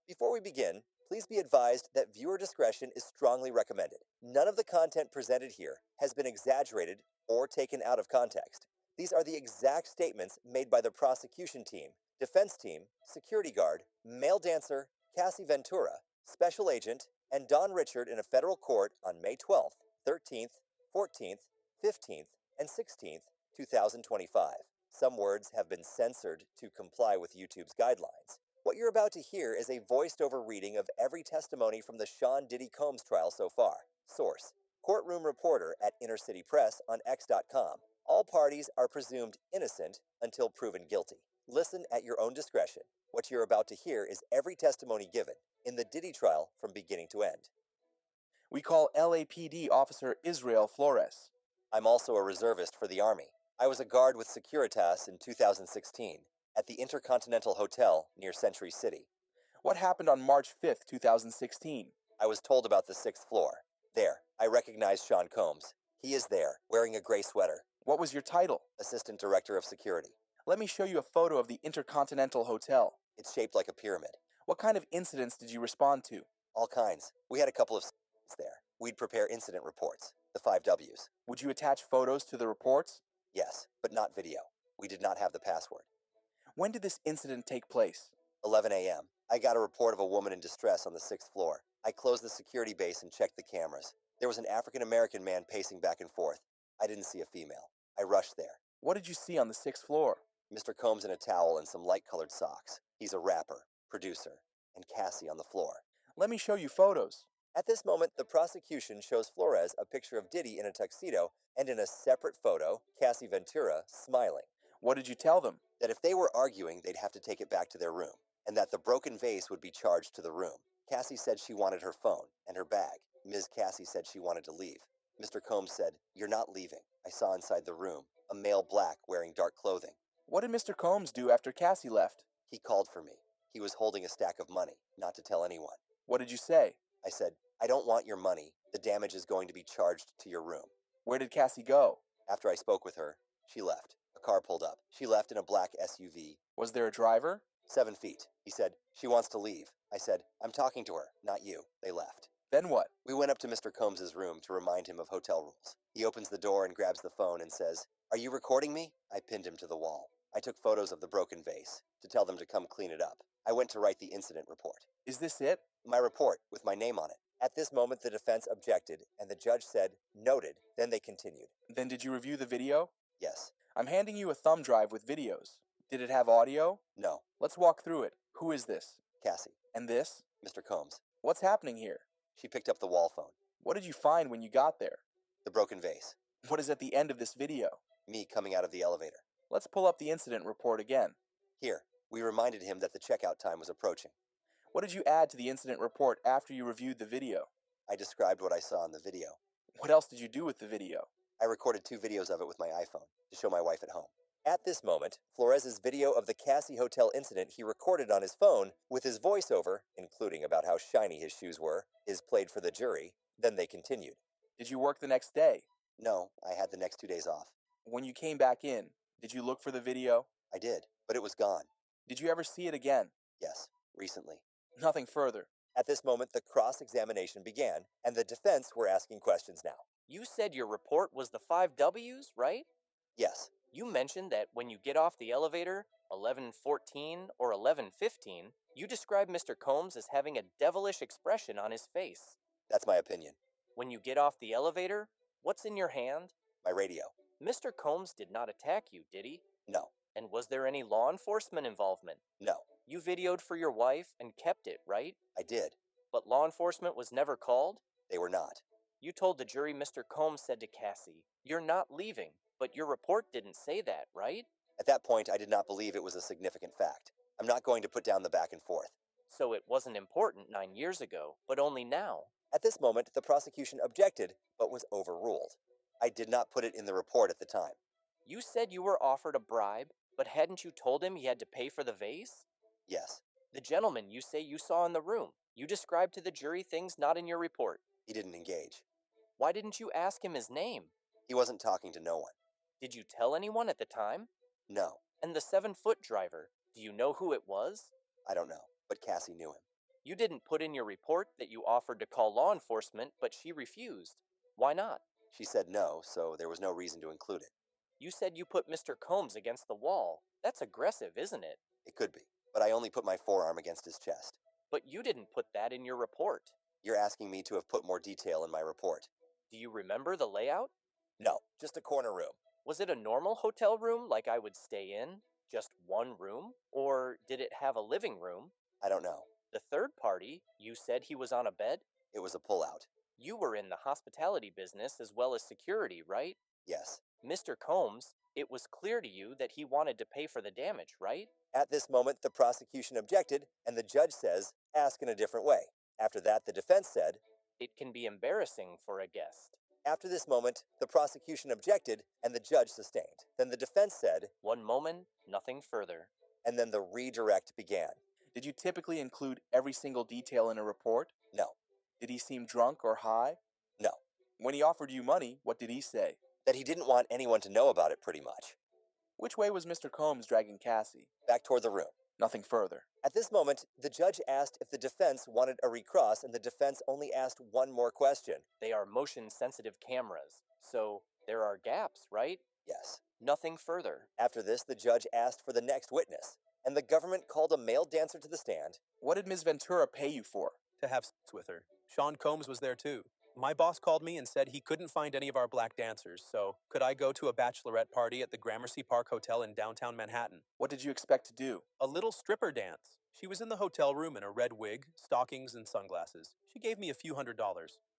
Before we begin, please be advised that viewer discretion is strongly recommended. None of the content presented here has been exaggerated or taken out of context. These are the exact statements made by the prosecution team, defense team, security guard, male dancer, Cassie Ventura, special agent, and Don Richard in a federal court on May 12th, 13th, 14th, 15th, and 16th, 2025. Some words have been censored to comply with YouTube's guidelines. What you're about to hear is a voiced-over reading of every testimony from the Sean Diddy Combs trial so far. Source: courtroom reporter at Inner City Press on X.com. All parties are presumed innocent until proven guilty. Listen at your own discretion. What you're about to hear is every testimony given in the Diddy trial from beginning to end. We call LAPD Officer Israel Flores. I'm also a reservist for the Army. I was a guard with Securitas in 2016 at the Intercontinental Hotel near Century City. What happened on March 5th, 2016? I was told about the 6th floor. There, I recognize Sean Combs. He is there, wearing a gray sweater. What was your title? Assistant Director of Security. Let me show you a photo of the Intercontinental Hotel. It's shaped like a pyramid. What kind of incidents did you respond to? All kinds. We had a couple of there. We'd prepare incident reports, the 5 Ws. Would you attach photos to the reports? Yes, but not video. We did not have the password. When did this incident take place? 11 a.m. I got a report of a woman in distress on the 6th floor. I closed the security base and checked the cameras. There was an African-American man pacing back and forth. I didn't see a female. I rushed there. What did you see on the 6th floor? Mr. Combs in a towel and some light-colored socks. He's a rapper, producer, and Cassie on the floor. Let me show you photos. At this moment, the prosecution shows Flores a picture of Diddy in a tuxedo and in a separate photo, Cassie Ventura smiling. What did you tell them? That if they were arguing, they'd have to take it back to their room, and that the broken vase would be charged to the room. Cassie said she wanted her phone and her bag. Ms. Cassie said she wanted to leave. Mr. Combs said, "You're not leaving. I saw inside the room a male black wearing dark clothing." What did Mr. Combs do after Cassie left? He called for me. He was holding a stack of money, not to tell anyone. What did you say? I said, "I don't want your money. The damage is going to be charged to your room." Where did Cassie go? After I spoke with her, she left. A car pulled up. She left in a black SUV. Was there a driver? 7 feet. He said, "She wants to leave." I said, "I'm talking to her, not you." They left. Then what? We went up to Mr. Combs' room to remind him of hotel rules. He opens the door and grabs the phone and says, "Are you recording me?" I pinned him to the wall. I took photos of the broken vase to tell them to come clean it up. I went to write the incident report. Is this it? My report, with my name on it. At this moment, the defense objected, and the judge said, "Noted." Then they continued. Then did you review the video? Yes. I'm handing you a thumb drive with videos. Did it have audio? No. Let's walk through it. Who is this? Cassie. And this? Mr. Combs. What's happening here? She picked up the wall phone. What did you find when you got there? The broken vase. What is at the end of this video? Me coming out of the elevator. Let's pull up the incident report again. Here, we reminded him that the checkout time was approaching. What did you add to the incident report after you reviewed the video? I described what I saw in the video. What else did you do with the video? I recorded 2 videos of it with my iPhone to show my wife at home. At this moment, Flores' video of the Cassie Hotel incident he recorded on his phone with his voiceover, including about how shiny his shoes were, is played for the jury. Then they continued. Did you work the next day? No, I had the next 2 days off. When you came back in, did you look for the video? I did, but it was gone. Did you ever see it again? Yes, recently. Nothing further. At this moment, the cross-examination began, and the defense were asking questions now. You said your report was the 5 Ws, right? Yes. You mentioned that when you get off the elevator, 11:14 or 11:15, you describe Mr. Combs as having a devilish expression on his face. That's my opinion. When you get off the elevator, what's in your hand? My radio. Mr. Combs did not attack you, did he? No. And was there any law enforcement involvement? No. You videoed for your wife and kept it, right? I did. But law enforcement was never called? They were not. You told the jury Mr. Combs said to Cassie, "You're not leaving," but your report didn't say that, right? At that point, I did not believe it was a significant fact. I'm not going to put down the back and forth. So it wasn't important 9 years ago, but only now. At this moment, the prosecution objected, but was overruled. I did not put it in the report at the time. You said you were offered a bribe, but hadn't you told him he had to pay for the vase? Yes. The gentleman you say you saw in the room, you described to the jury things not in your report. He didn't engage. Why didn't you ask him his name? He wasn't talking to no one. Did you tell anyone at the time? No. And the 7-foot driver, do you know who it was? I don't know, but Cassie knew him. You didn't put in your report that you offered to call law enforcement, but she refused. Why not? She said no, so there was no reason to include it. You said you put Mr. Combs against the wall. That's aggressive, isn't it? It could be, but I only put my forearm against his chest. But you didn't put that in your report. You're asking me to have put more detail in my report. Do you remember the layout? No, just a corner room. Was it a normal hotel room like I would stay in? Just one room? Or did it have a living room? I don't know. The third party, you said he was on a bed? It was a pullout. You were in the hospitality business as well as security, right? Yes. Mr. Combs, it was clear to you that he wanted to pay for the damage, right? At this moment, the prosecution objected, and the judge says, ask in a different way. After that, the defense said, It can be embarrassing for a guest. after this moment, the prosecution objected, and the judge sustained. Then the defense said, One moment, nothing further. and then the redirect began. Did you typically include every single detail in a report? No. Did he seem drunk or high? No. When he offered you money, what did he say? That he didn't want anyone to know about it, pretty much. Which way was Mr. Combs dragging Cassie? Back toward the room. Nothing further. At this moment, the judge asked if the defense wanted a recross, and the defense only asked one more question. They are motion-sensitive cameras, so there are gaps, right? Yes. Nothing further. After this, the judge asked for the next witness, and the government called a male dancer to the stand. What did Ms. Ventura pay you for? To have sex with her. Sean Combs was there too. My boss called me and said he couldn't find any of our black dancers, so could I go to a bachelorette party at the Gramercy Park Hotel in downtown Manhattan? What did you expect to do? A little stripper dance. She was in the hotel room in a red wig, stockings, and sunglasses. She gave me a few $100s.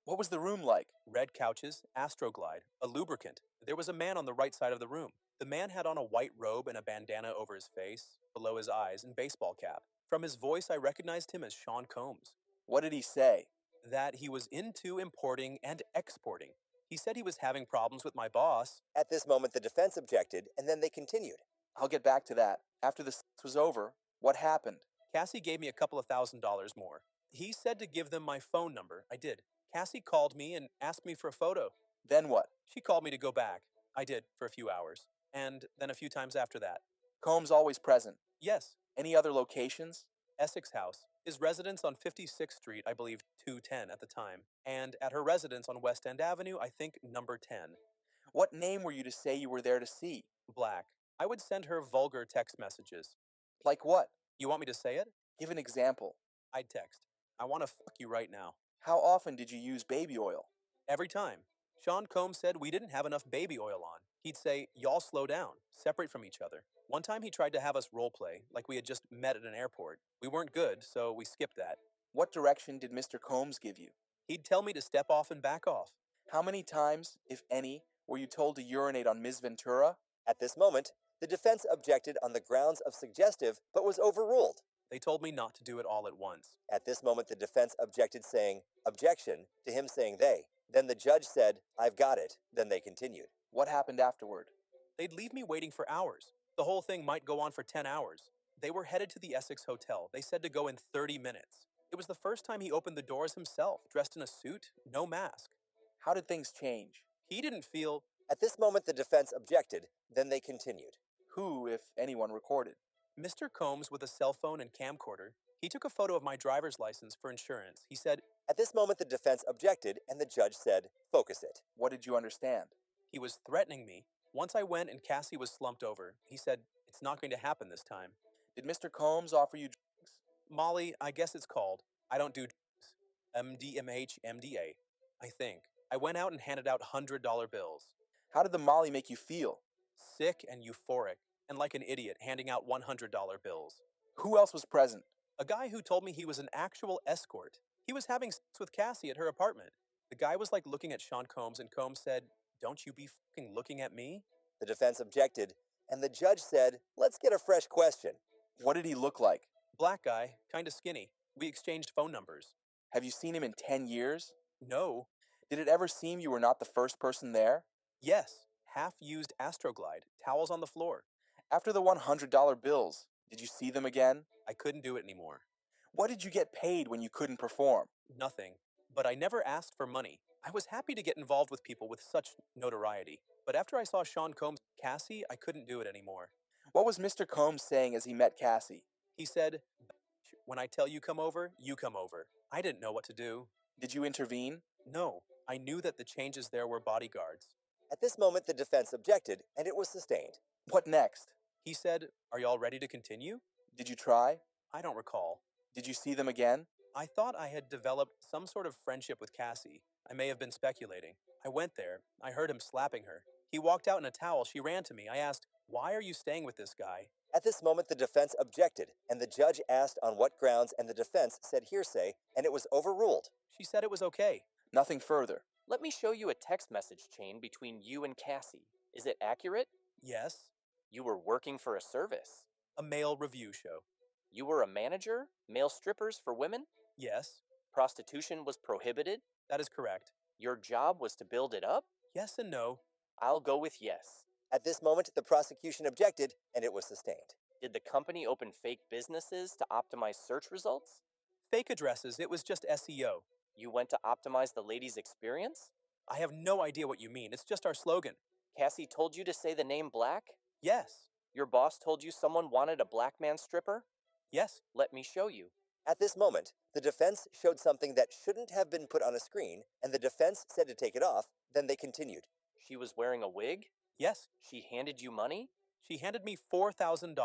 What was the room like? Red couches, Astroglide, a lubricant. There was a man on the right side of the room. The man had on a white robe and a bandana over his face, below his eyes, and baseball cap. From his voice, I recognized him as Sean Combs. What did he say? That he was into importing and exporting. He said he was having problems with my boss. At this moment, the defense objected, and then they continued. I'll get back to that. After the sex was over, what happened? Cassie gave me a couple of $1,000s more. He said to give them my phone number. I did. Cassie called me and asked me for a photo. Then what? She called me to go back. I did, for a few hours. And then a few times after that. Combs always present. Yes, Any other locations? Essex House. His residence on 56th Street, I believe 210 at the time. And at her residence on West End Avenue, I think number 10. What name were you to say you were there to see? Black. I would send her vulgar text messages. Like what? You want me to say it? Give an example. I'd text. I want to fuck you right now. How often did you use baby oil? Every time. Sean Combs said we didn't have enough baby oil on. He'd say, y'all slow down, separate from each other. One time he tried to have us role play, like we had just met at an airport. We weren't good, so we skipped that. What direction did Mr. Combs give you? He'd tell me to step off and back off. How many times, if any, were you told to urinate on Ms. Ventura? At this moment, the defense objected on the grounds of suggestive, but was overruled. They told me not to do it all at once. At this moment, the defense objected, saying, objection, to him saying they. Then the judge said, I've got it. Then they continued. What happened afterward? They'd leave me waiting for hours. The whole thing might go on for 10 hours. They were headed to the Essex Hotel. They said to go in 30 minutes. It was the first time he opened the doors himself, dressed in a suit, no mask. How did things change? He didn't feel... At this moment, the defense objected. Then they continued. Who, if anyone, recorded? Mr. Combs with a cell phone and camcorder. He took a photo of my driver's license for insurance. He said, At this moment, the defense objected, and the judge said, focus it. What did you understand? he was threatening me. Once I went and Cassie was slumped over. He said, it's not going to happen this time. Did Mr. Combs offer you drugs? Molly, I guess it's called. I don't do drugs. MDMH, MDA, I think. I went out and handed out $100 bills. How did the Molly make you feel? Sick and euphoric, and like an idiot handing out $100 bills. Who else was present? A guy who told me he was an actual escort. He was having sex with Cassie at her apartment. The guy was like looking at Sean Combs, and Combs said, don't you be fucking looking at me? The defense objected, and the judge said, let's get a fresh question. What did he look like? Black guy, kinda skinny. We exchanged phone numbers. Have you seen him in 10 years? No. Did it ever seem you were not the first person there? Yes. Half-used Astroglide. Towels on the floor. After the $100 bills, did you see them again? I couldn't do it anymore. What did you get paid when you couldn't perform? Nothing. But I never asked for money. I was happy to get involved with people with such notoriety. But after I saw Sean Combs' Cassie, I couldn't do it anymore. What was Mr. Combs saying as he met Cassie? He said, When I tell you come over, you come over. I didn't know what to do. Did you intervene? No, I knew that the changes there were bodyguards. At this moment, the defense objected, and it was sustained. What next? He said, "Are y'all ready to continue?" Did you try? I don't recall. Did you see them again? I thought I had developed some sort of friendship with Cassie. I may have been speculating. I went there. I heard him slapping her. He walked out in a towel. She ran to me. I asked, "Why are you staying with this guy?" At this moment, the defense objected, and the judge asked on what grounds, and the defense said hearsay, and it was overruled. She said it was okay. Nothing further. Let me show you a text message chain between you and Cassie. Is it accurate? Yes. You were working for a service. A male review show. You were a manager? Male strippers for women? Yes. Prostitution was prohibited? That is correct. Your job was to build it up? Yes and no. I'll go with yes. At this moment, the prosecution objected, and it was sustained. Did the company open fake businesses to optimize search results? Fake addresses. It was just SEO. You went to optimize the lady's experience? I have no idea what you mean. It's just our slogan. Cassie told you to say the name Black? Yes. Your boss told you someone wanted a black man stripper? Yes. Let me show you. At this moment, the defense showed something that shouldn't have been put on a screen, and the defense said to take it off. Then they continued. She was wearing a wig? Yes. She handed you money? She handed me $4,000.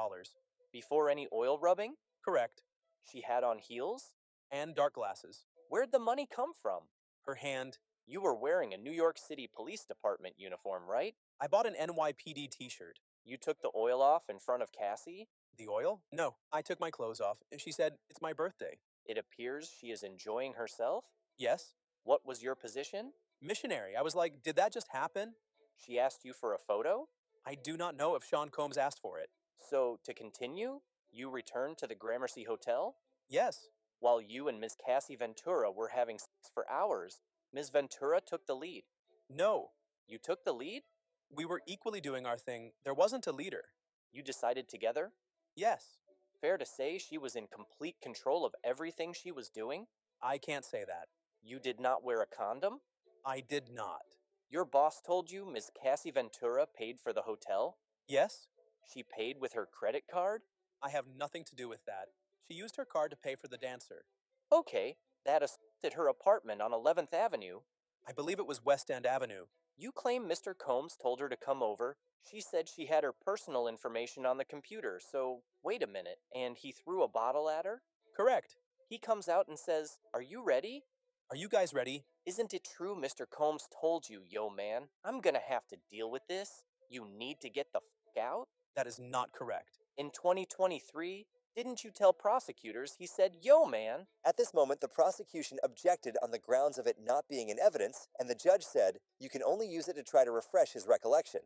Before any oil rubbing? Correct. She had on heels? And dark glasses. Where'd the money come from? Her hand. You were wearing a New York City Police Department uniform, right? I bought an NYPD t-shirt. You took the oil off in front of Cassie? The oil? No, I took my clothes off. She said, "It's my birthday." It appears she is enjoying herself? Yes. What was your position? Missionary. I was like, did that just happen? She asked you for a photo? I do not know if Sean Combs asked for it. So, to continue, you returned to the Gramercy Hotel? Yes. While you and Ms. Cassie Ventura were having sex for hours, Ms. Ventura took the lead. No. You took the lead? We were equally doing our thing. There wasn't a leader. You decided together? Yes. Fair to say she was in complete control of everything she was doing? I can't say that. You did not wear a condom? I did not. Your boss told you Ms. Cassie Ventura paid for the hotel? Yes. She paid with her credit card? I have nothing to do with that. She used her card to pay for the dancer. Okay, that assaulted her apartment on 11th Avenue. I believe it was West End Avenue. You claim Mr. Combs told her to come over. She said she had her personal information on the computer, so wait a minute, and he threw a bottle at her? Correct. He comes out and says, "Are you ready?" Are you guys ready? Isn't it true Mr. Combs told you, yo man, I'm gonna have to deal with this? You need to get the f out? That is not correct. In 2023, didn't you tell prosecutors he said, yo man? At this moment, the prosecution objected on the grounds of it not being in evidence, and the judge said, you can only use it to try to refresh his recollection.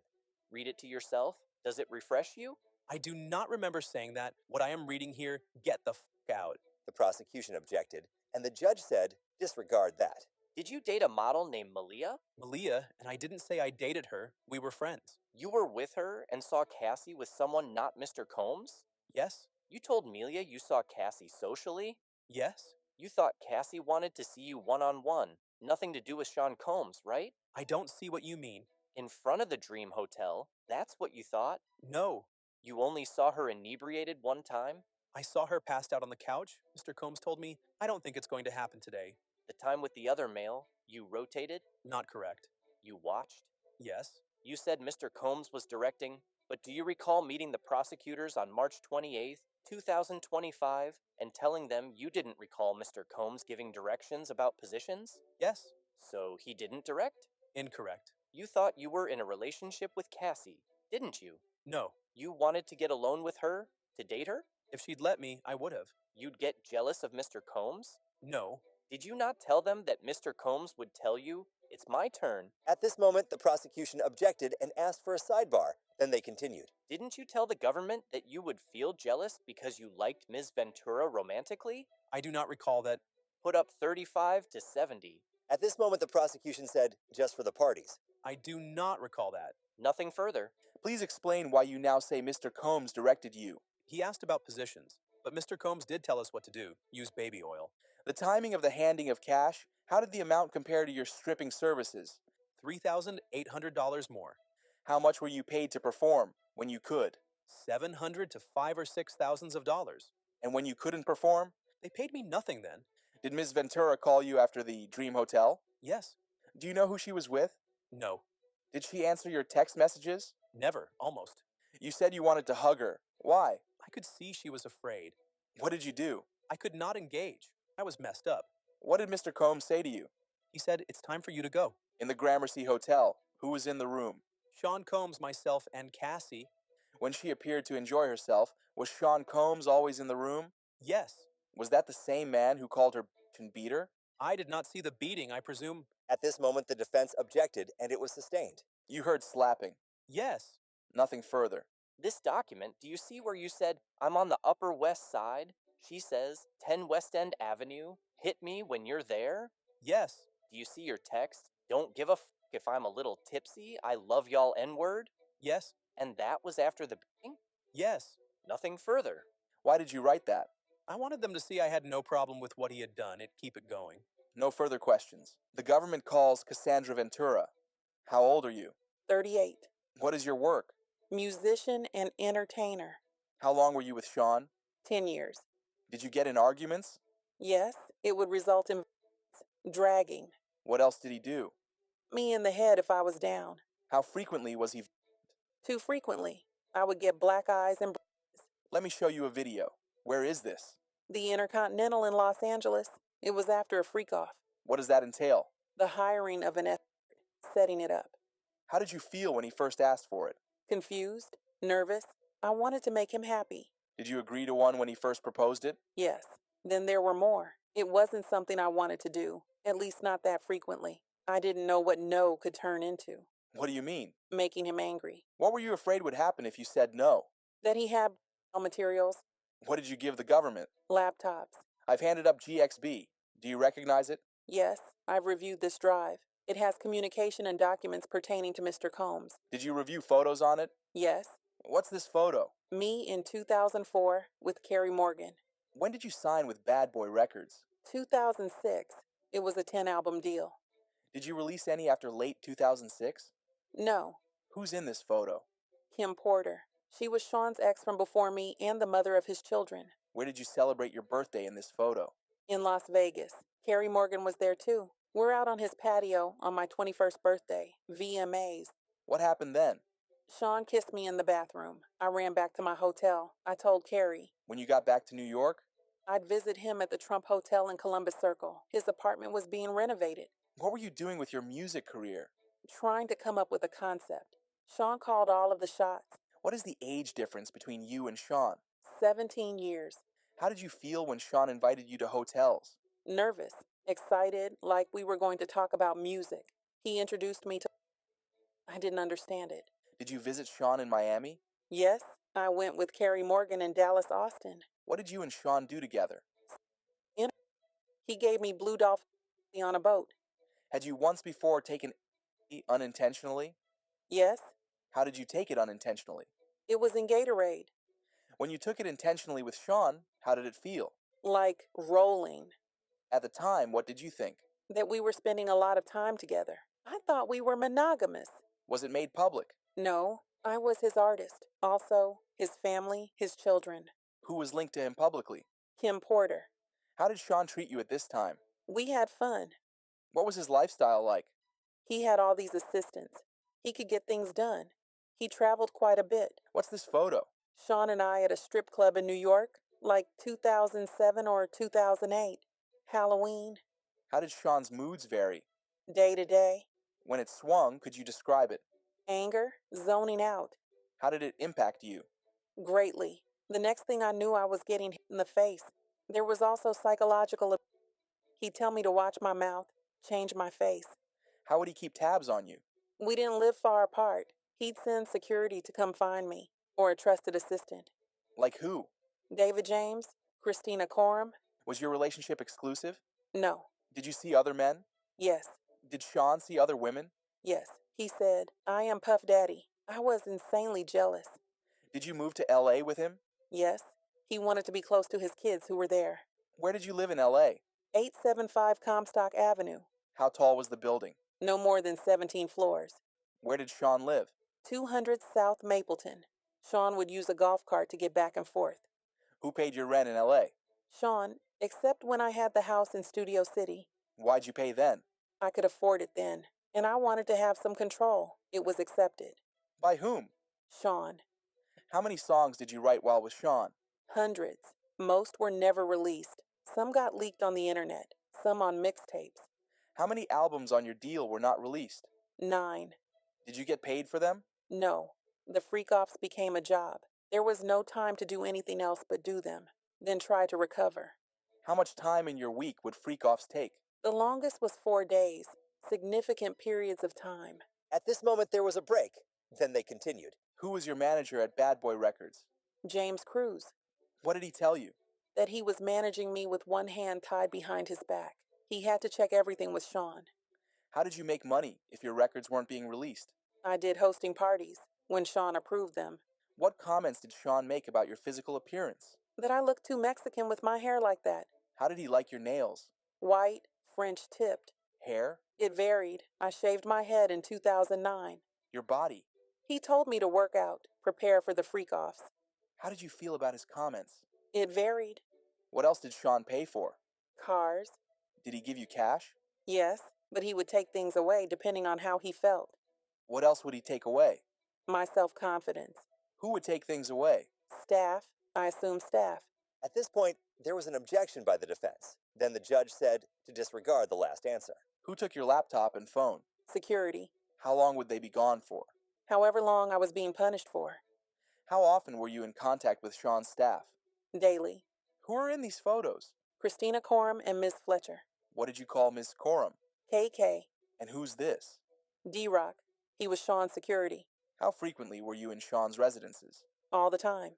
Read it to yourself. Does it refresh you? I do not remember saying that. What I am reading here, get the out. The prosecution objected, and the judge said, disregard that. Did you date a model named Malia? Malia, and I didn't say I dated her. We were friends. You were with her and saw Cassie with someone not Mr. Combs? Yes. You told Melia you saw Cassie socially? Yes. You thought Cassie wanted to see you one-on-one. Nothing to do with Sean Combs, right? I don't see what you mean. In front of the Dream Hotel, that's what you thought? No. You only saw her inebriated one time? I saw her passed out on the couch. Mr. Combs told me, I don't think it's going to happen today. The time with the other male, you rotated? Not correct. You watched? Yes. You said Mr. Combs was directing, but do you recall meeting the prosecutors on March 28th, 2025, and telling them you didn't recall Mr. Combs giving directions about positions? Yes. So he didn't direct? Incorrect. You thought you were in a relationship with Cassie, didn't you? No. You wanted to get alone with her? To date her? If she'd let me, I would have. You'd get jealous of Mr. Combs? No. Did you not tell them that Mr. Combs would tell you, it's my turn? At this moment, the prosecution objected and asked for a sidebar. Then they continued. Didn't you tell the government that you would feel jealous because you liked Ms. Ventura romantically? I do not recall that. Put up 35 to 70. At this moment, the prosecution said, just for the parties. I do not recall that. Nothing further. Please explain why you now say Mr. Combs directed you. He asked about positions, but Mr. Combs did tell us what to do. Use baby oil. The timing of the handing of cash, how did the amount compare to your stripping services? $3,800 more. How much were you paid to perform when you could? $700 to $5,000 or $6,000. And when you couldn't perform? They paid me nothing then. Did Ms. Ventura call you after the Dream Hotel? Yes. Do you know who she was with? No. Did she answer your text messages? Never. Almost. You said you wanted to hug her. Why? I could see she was afraid. What did you do? I could not engage. I was messed up. What did Mr. Combs say to you? He said, "It's time for you to go." In the Gramercy Hotel, who was in the room? Sean Combs, myself, and Cassie. When she appeared to enjoy herself, was Sean Combs always in the room? Yes. Was that the same man who called her bitch and beat her? I did not see the beating, I presume. At this moment, the defense objected, and it was sustained. You heard slapping. Yes. Nothing further. This document, do you see where you said, I'm on the Upper West Side? She says, 10 West End Avenue, hit me when you're there? Yes. Do you see your text? Don't give a f if I'm a little tipsy, I love y'all N-word? Yes. And that was after the beating? Yes. Nothing further. Why did you write that? I wanted them to see I had no problem with what he had done. It'd keep it going. No further questions. The government calls Cassandra Ventura. How old are you? 38. What is your work? Musician and entertainer. How long were you with Sean? 10 years. Did you get in arguments? Yes, it would result in dragging. What else did he do? Me in the head if I was down. How frequently was he? Too frequently. I would get black eyes and Let me show you a video. Where is this? the Intercontinental in Los Angeles. It was after a freak-off. What does that entail? The hiring of an setting it up. How did you feel when he first asked for it? Confused, nervous. I wanted to make him happy. Did you agree to one when he first proposed it? Yes. Then there were more. It wasn't something I wanted to do, at least not that frequently. I didn't know what no could turn into. What do you mean? Making him angry. What were you afraid would happen if you said no? That he had materials, What did you give the government? laptops. I've handed up GXB. Do you recognize it? Yes, I've reviewed this drive. It has communication and documents pertaining to Mr. Combs. Did you review photos on it? Yes, What's this photo? me in 2004 with Carrie Morgan. When did you sign with Bad Boy Records? 2006, it was a 10-album deal. Did you release any after late 2006? No, Who's in this photo? Kim Porter. She was Sean's ex from before me and the mother of his children. Where did you celebrate your birthday in this photo? In Las Vegas. Carrie Morgan was there too. We're out on his patio on my 21st birthday. VMAs. What happened then? Sean kissed me in the bathroom. I ran back to my hotel. I told Carrie. When you got back to New York? I'd visit him at the Trump Hotel in Columbus Circle. His apartment was being renovated. What were you doing with your music career? Trying to come up with a concept. Sean called all of the shots. What is the age difference between you and Sean? 17 years. How did you feel when Sean invited you to hotels? Nervous. Excited, like we were going to talk about music. He introduced me to... I didn't understand it. Did you visit Sean in Miami? Yes, I went with Carrie Morgan in Dallas, Austin. What did you and Sean do together? He gave me Blue Dolphin on a boat. Had you once before taken unintentionally? Yes, How did you take it unintentionally? it was in Gatorade. When you took it intentionally with Sean, how did it feel? Like rolling. At the time, what did you think? That we were spending a lot of time together. I thought we were monogamous. Was it made public? No, I was his artist. Also, his family, his children. Who was linked to him publicly? Kim Porter. How did Sean treat you at this time? We had fun. What was his lifestyle like? He had all these assistants. He could get things done. He traveled quite a bit. What's this photo? Sean and I at a strip club in New York, like 2007 or 2008. Halloween, How did Sean's moods vary? day to day. When it swung, could you describe it? Anger, zoning out. How did it impact you? Greatly. The next thing I knew, I was getting hit in the face. There was also psychological. He'd tell me to watch my mouth, change my face. How would he keep tabs on you? We didn't live far apart. He'd send security to come find me, or a trusted assistant. Like who? David James, Christina Coram. Was your relationship exclusive? No. Did you see other men? Yes. Did Sean see other women? Yes. He said, I am Puff Daddy. I was insanely jealous. Did you move to LA with him? Yes. He wanted to be close to his kids who were there. Where did you live in LA? 875 Comstock Avenue. How tall was the building? No more than 17 floors. Where did Sean live? 200 South Mapleton. Sean would use a golf cart to get back and forth. Who paid your rent in LA? Sean, except when I had the house in Studio City. Why'd you pay then? I could afford it then, and I wanted to have some control. It was accepted. By whom? Sean. How many songs did you write while with Sean? Hundreds. Most were never released. Some got leaked on the internet, some on mixtapes. How many albums on your deal were not released? 9. Did you get paid for them? No. The freak-offs became a job. There was no time to do anything else but do them, then try to recover. How much time in your week would freak-offs take? The longest was 4 days, significant periods of time. At this moment, there was a break. Then they continued. Who was your manager at Bad Boy Records? James Cruz. What did he tell you? That he was managing me with one hand tied behind his back. He had to check everything with Sean. How did you make money if your records weren't being released? I did hosting parties, when Sean approved them. What comments did Sean make about your physical appearance? That I looked too Mexican with my hair like that. How did he like your nails? White, French tipped. Hair? It varied. I shaved my head in 2009. Your body? He told me to work out, prepare for the freak-offs. How did you feel about his comments? It varied. What else did Sean pay for? Cars. Did he give you cash? Yes, but he would take things away depending on how he felt. What else would he take away? My self-confidence. Who would take things away? Staff. I assume staff. At this point, there was an objection by the defense. Then the judge said to disregard the last answer. Who took your laptop and phone? Security. How long would they be gone for? However long I was being punished for. How often were you in contact with Sean's staff? Daily. Who are in these photos? Christina Coram and Miss Fletcher. What did you call Miss Coram? KK. And who's this? D-Rock. He was Sean's security. How frequently were you in Sean's residences? All the time.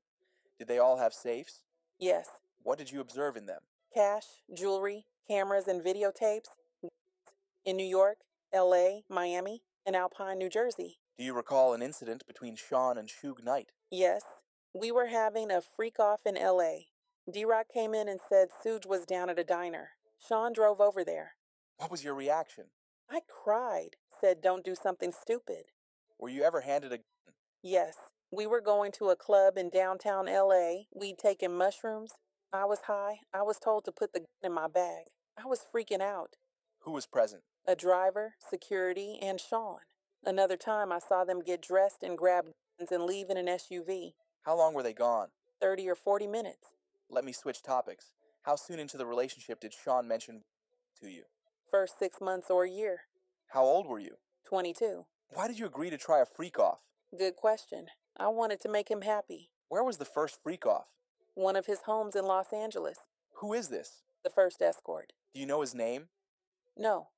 Did they all have safes? Yes. What did you observe in them? Cash, jewelry, cameras, and videotapes. In New York, LA, Miami, and Alpine, New Jersey. Do you recall an incident between Sean and Suge Knight? Yes. We were having a freak-off in LA. D-Rock came in and said Suge was down at a diner. Sean drove over there. What was your reaction? I cried, said don't do something stupid. Were you ever handed a gun? Yes. We were going to a club in downtown LA. We'd taken mushrooms. I was high. I was told to put the gun in my bag. I was freaking out. Who was present? A driver, security, and Sean. Another time I saw them get dressed and grab guns and leave in an SUV. How long were they gone? 30 or 40 minutes. Let me switch topics. How soon into the relationship did Sean mention to you? First 6 months or a year. How old were you? 22. Why did you agree to try a freak-off? Good question. I wanted to make him happy. Where was the first freak-off? One of his homes in Los Angeles. Who is this? The first escort. Do you know his name? No.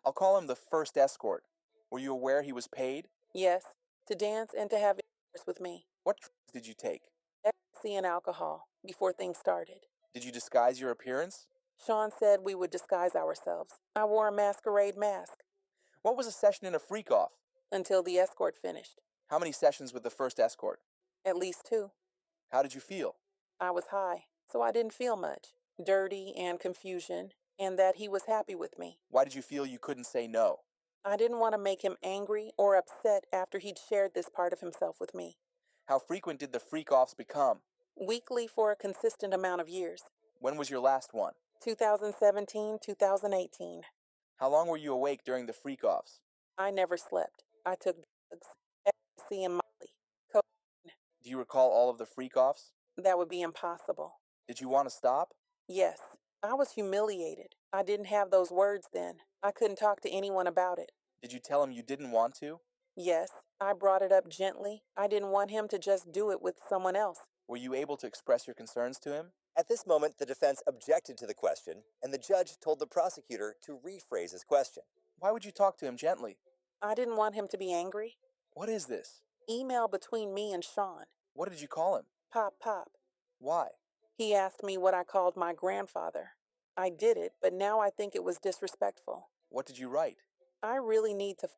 I'll call him the first escort. Were you aware he was paid? Yes. To dance and to have intercourse with me. What drugs did you take? Ecstasy and alcohol before things started. Did you disguise your appearance? Sean said we would disguise ourselves. I wore a masquerade mask. What was a session in a freak-off? Until the escort finished. How many sessions with the first escort? At least 2. How did you feel? I was high, so I didn't feel much. Dirty and confusion, and that he was happy with me. Why did you feel you couldn't say no? I didn't want to make him angry or upset after he'd shared this part of himself with me. How frequent did the freak-offs become? Weekly for a consistent amount of years. When was your last one? 2017, 2018. How long were you awake during the freak-offs? I never slept. I took drugs, ecstasy and Molly. Cocaine. Do you recall all of the freak-offs? That would be impossible. Did you want to stop? Yes. I was humiliated. I didn't have those words then. I couldn't talk to anyone about it. Did you tell him you didn't want to? Yes. I brought it up gently. I didn't want him to just do it with someone else. Were you able to express your concerns to him? At this moment, the defense objected to the question, and the judge told the prosecutor to rephrase his question. Why would you talk to him gently? I didn't want him to be angry. What is this? Email between me and Sean. What did you call him? Pop, pop. Why? He asked me what I called my grandfather. I did it, but now I think it was disrespectful. What did you write? I really need to...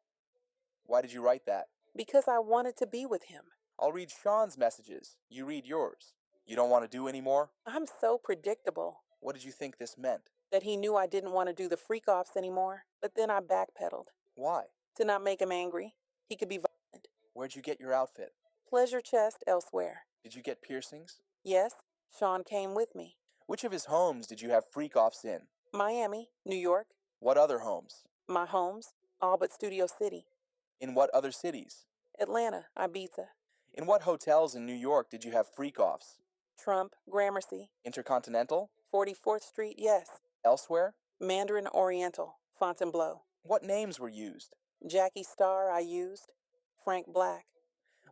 Why did you write that? Because I wanted to be with him. I'll read Sean's messages. You read yours. You don't want to do anymore? I'm so predictable. What did you think this meant? That he knew I didn't want to do the freak-offs anymore, but then I backpedaled. Why? To not make him angry. He could be violent. Where'd you get your outfit? Pleasure chest elsewhere. Did you get piercings? Yes. Sean came with me. Which of his homes did you have freak-offs in? Miami, New York. What other homes? My homes, all but Studio City. In what other cities? Atlanta, Ibiza. In what hotels in New York did you have freak-offs? Trump, Gramercy. Intercontinental? 44th Street, yes. Elsewhere? Mandarin Oriental, Fontainebleau. What names were used? Jackie Starr, I used. Frank Black.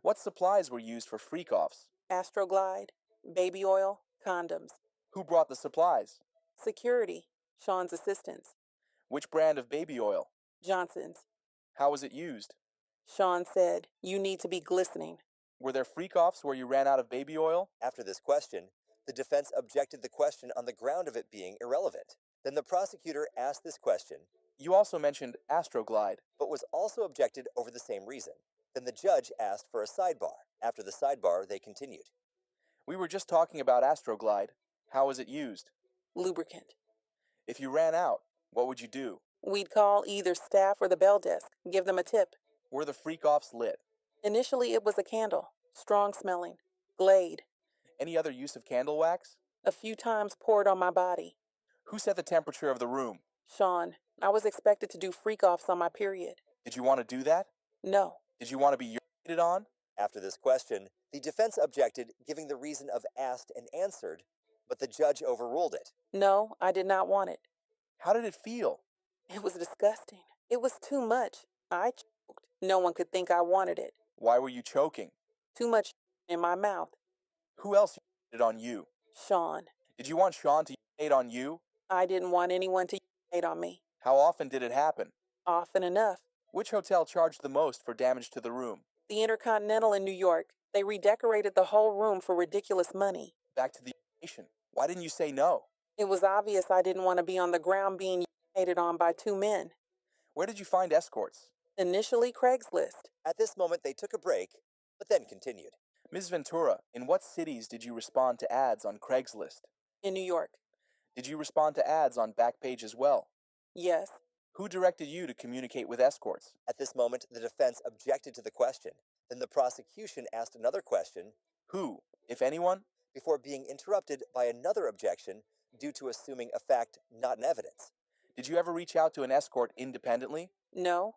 What supplies were used for freak-offs? Astroglide, baby oil, condoms. Who brought the supplies? Security, Sean's assistants. Which brand of baby oil? Johnson's. How was it used? Sean said, "You need to be glistening." Were there freak-offs where you ran out of baby oil? After this question, the defense objected the question on the ground of it being irrelevant. Then the prosecutor asked this question, You also mentioned Astroglide. but was also objected over the same reason. Then the judge asked for a sidebar. After the sidebar, they continued. We were just talking about Astroglide. How was it used? Lubricant. If you ran out, what would you do? We'd call either staff or the bell desk, give them a tip. Were the freak-offs lit? Initially, it was a candle, strong smelling, Glade. Any other use of candle wax? A few times poured on my body. Who set the temperature of the room? Sean, I was expected to do freak-offs on my period. Did you want to do that? No. Did you want to be urinated on? After this question, the defense objected, giving the reason of asked and answered, but the judge overruled it. No, I did not want it. How did it feel? It was disgusting. It was too much. I choked. No one could think I wanted it. Why were you choking? Too much in my mouth. Who else urinated on you? Sean. Did you want Sean to urinate on you? I didn't want anyone to urinate on me. How often did it happen? Often enough. Which hotel charged the most for damage to the room? The Intercontinental in New York. They redecorated the whole room for ridiculous money. Back to the urination. Why didn't you say no? It was obvious I didn't want to be on the ground being urinated on by two men. Where did you find escorts? Initially, Craigslist. At this moment, they took a break, but then continued. Ms. Ventura, in what cities did you respond to ads on Craigslist? In New York. Did you respond to ads on Backpage as well? Yes. Who directed you to communicate with escorts? At this moment, the defense objected to the question. Then the prosecution asked another question, Who, if anyone? before being interrupted by another objection due to assuming a fact not in evidence. Did you ever reach out to an escort independently? No.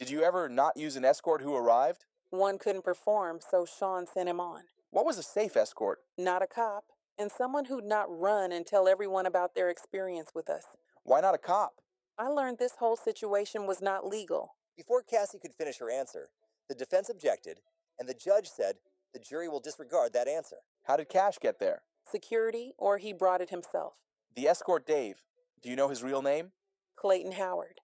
Did you ever not use an escort who arrived? One couldn't perform, so Sean sent him on. What was a safe escort? Not a cop, and someone who'd not run and tell everyone about their experience with us. Why not a cop? I learned this whole situation was not legal. Before Cassie could finish her answer, the defense objected, and the judge said the jury will disregard that answer. How did Cash get there? Security, or he brought it himself. The escort Dave. Do you know his real name? Clayton Howard.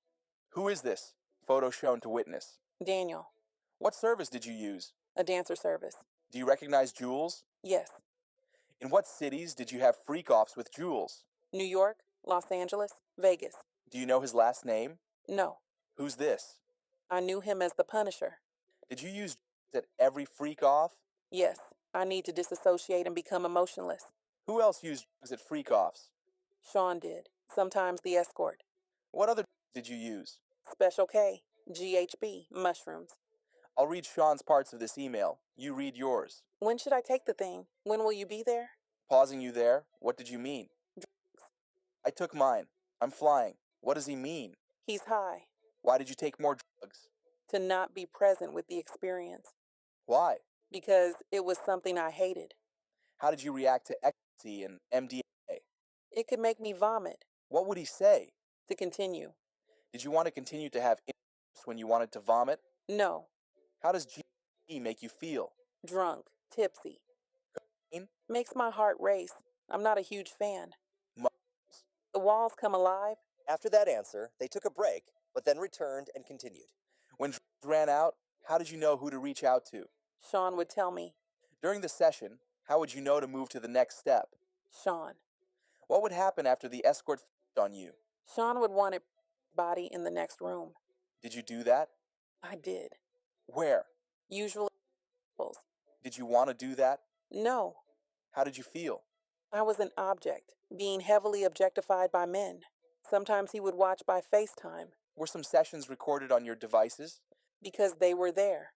Who is this? Photo shown to witness. Daniel. What service did you use? A dancer service. Do you recognize Jules? Yes. In what cities did you have freak-offs with Jules? New York, Los Angeles, Vegas. Do you know his last name? No. Who's this? I knew him as the Punisher. Did you use Jules at every freak-off? Yes. I need to disassociate and become emotionless. Who else used drugs at freak-offs? Sean did. Sometimes the escort. What other did you use? Special K, GHB, mushrooms. I'll read Sean's parts of this email. You read yours. When should I take the thing? When will you be there? Pausing you there, what did you mean? I took mine. I'm flying. What does he mean? He's high. Why did you take more drugs? To not be present with the experience. Why? Because it was something I hated. How did you react to ecstasy and MDMA? It could make me vomit. What would he say? To continue. Did you want to continue to have intercourse when you wanted to vomit? No. How does GHB make you feel? Drunk. Tipsy. Cocaine? Makes my heart race. I'm not a huge fan. Mushrooms? The walls come alive. After that answer, they took a break, but then returned and continued. When drugs ran out, how did you know who to reach out to? Sean would tell me. During the session, how would you know to move to the next step? Sean. What would happen after the escort on you? Sean would want it body in the next room. Did you do that? I did. Where? Usually. Did you want to do that? No. How did you feel? I was an object, being heavily objectified by men. Sometimes he would watch by FaceTime. Were some sessions recorded on your devices? Because they were there.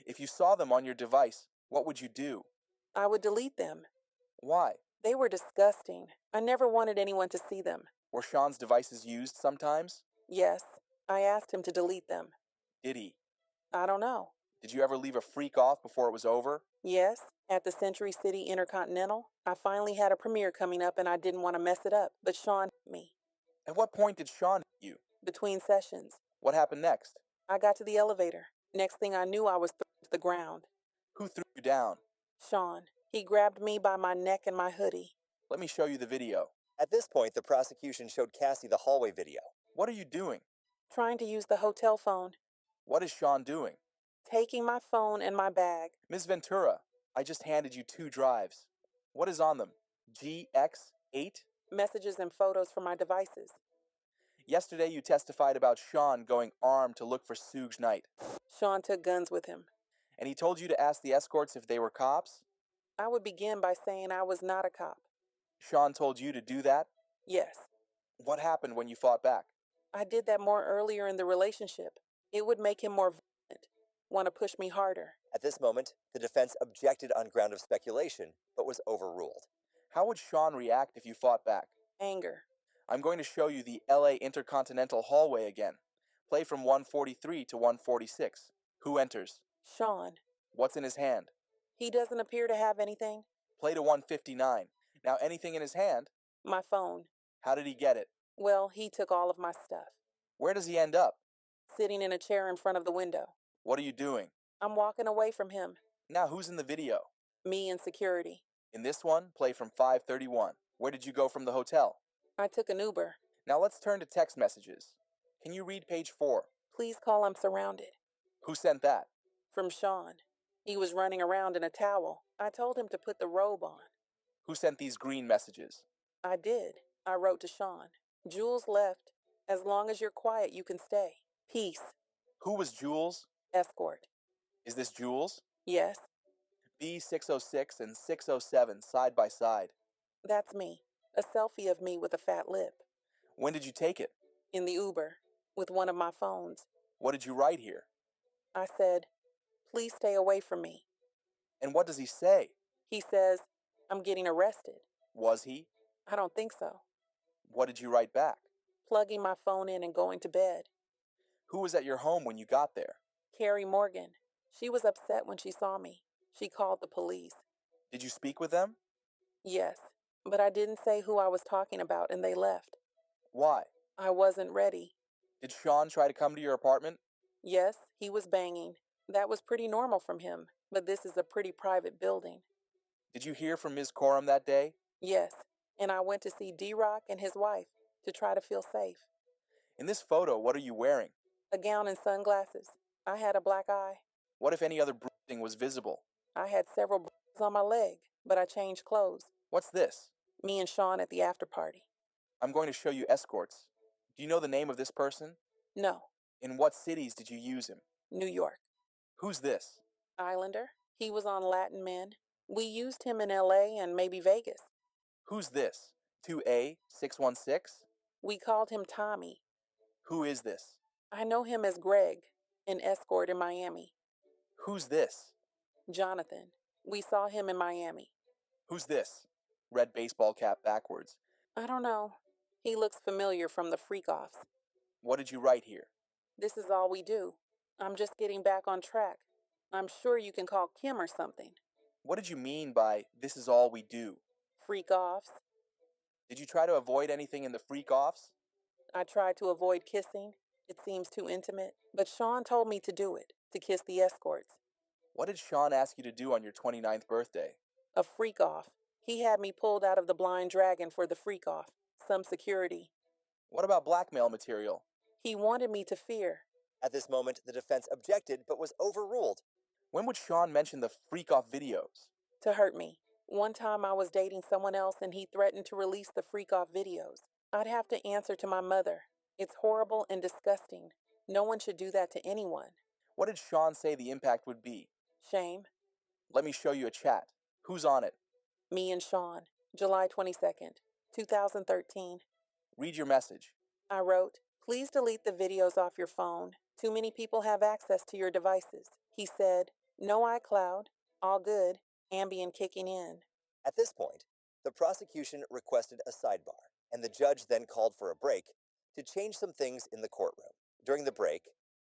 If you saw them on your device, what would you do? I would delete them. Why? They were disgusting. I never wanted anyone to see them. Were Sean's devices used sometimes? Yes, I asked him to delete them. Did he? I don't know. Did you ever leave a freak off before it was over? Yes, at the Century City Intercontinental. I finally had a premiere coming up and I didn't want to mess it up, but Sean hit me. At what point did Sean hit you? Between sessions. What happened next? I got to the elevator. Next thing I knew, I was thrown to the ground. Who threw you down? Sean. He grabbed me by my neck and my hoodie. Let me show you the video. At this point, the prosecution showed Cassie the hallway video. What are you doing? Trying to use the hotel phone. What is Sean doing? Taking my phone and my bag. Ms. Ventura, I just handed you 2 drives. What is on them? GX8? Messages and photos from my devices. Yesterday you testified about Sean going armed to look for Suge Knight. Sean took guns with him. And he told you to ask the escorts if they were cops? I would begin by saying I was not a cop. Sean told you to do that? Yes. What happened when you fought back? I did that more earlier in the relationship. It would make him more violent, want to push me harder. At this moment, the defense objected on ground of speculation, but was overruled. How would Sean react if you fought back? Anger. I'm going to show you the LA Intercontinental hallway again. Play from 143 to 146. Who enters? Sean. What's in his hand? He doesn't appear to have anything. Play to 159. Now anything in his hand? My phone. How did he get it? Well, he took all of my stuff. Where does he end up? Sitting in a chair in front of the window. What are you doing? I'm walking away from him. Now who's in the video? Me and security. In this one, play from 531. Where did you go from the hotel? I took an Uber. Now let's turn to text messages. Can you read page 4? Please call, I'm surrounded. Who sent that? From Sean. He was running around in a towel. I told him to put the robe on. Who sent these green messages? I did. I wrote to Sean. Jules left. As long as you're quiet, you can stay. Peace. Who was Jules? Escort. Is this Jules? Yes, B606 and 607 side by side. that's me. A selfie of me with a fat lip. When did you take it? In the Uber. With one of my phones. What did you write here? I said, please stay away from me. And what does he say? He says, I'm getting arrested. Was he? I don't think so. What did you write back? Plugging my phone in and going to bed. Who was at your home when you got there? Carrie Morgan. She was upset when she saw me. She called the police. Did you speak with them? Yes, but I didn't say who I was talking about and they left. Why? I wasn't ready. Did Sean try to come to your apartment? Yes, he was banging. That was pretty normal from him, but this is a pretty private building. Did you hear from Ms. Coram that day? Yes, and I went to see D-Rock and his wife to try to feel safe. In this photo, what are you wearing? A gown and sunglasses. I had a black eye. What if any other bruising was visible? I had several bruises on my leg, but I changed clothes. What's this? Me and Sean at the after party. I'm going to show you escorts. Do you know the name of this person? No, In what cities did you use him? New York. Who's this? Islander. He was on Latin Men. We used him in LA and maybe Vegas. Who's this? 2A616? We called him Tommy. Who is this? I know him as Greg, an escort in Miami. Who's this? Jonathan. We saw him in Miami. Who's this? Red baseball cap backwards. I don't know. He looks familiar from the freak-offs. What did you write here? This is all we do. I'm just getting back on track. I'm sure you can call Kim or something. What did you mean by this is all we do? Freak-offs. Did you try to avoid anything in the freak-offs? I tried to avoid kissing. It seems too intimate. But Sean told me to do it, to kiss the escorts. What did Sean ask you to do on your 29th birthday? A freak-off. He had me pulled out of the Blind Dragon for the freak-off. Some security. What about blackmail material? He wanted me to fear. At this moment, the defense objected but was overruled. When would Sean mention the freak-off videos? To hurt me. One time I was dating someone else and he threatened to release the freak-off videos. I'd have to answer to my mother. It's horrible and disgusting. No one should do that to anyone. What did Sean say the impact would be? Shame. Let me show you a chat. Who's on it? Me and Sean. July 22nd, 2013. Read your message. I wrote, please delete the videos off your phone. Too many people have access to your devices. He said, no iCloud. All good. Ambien kicking in. At this point, The prosecution requested a sidebar, and the judge then called for a break to change some things in the courtroom. During the break,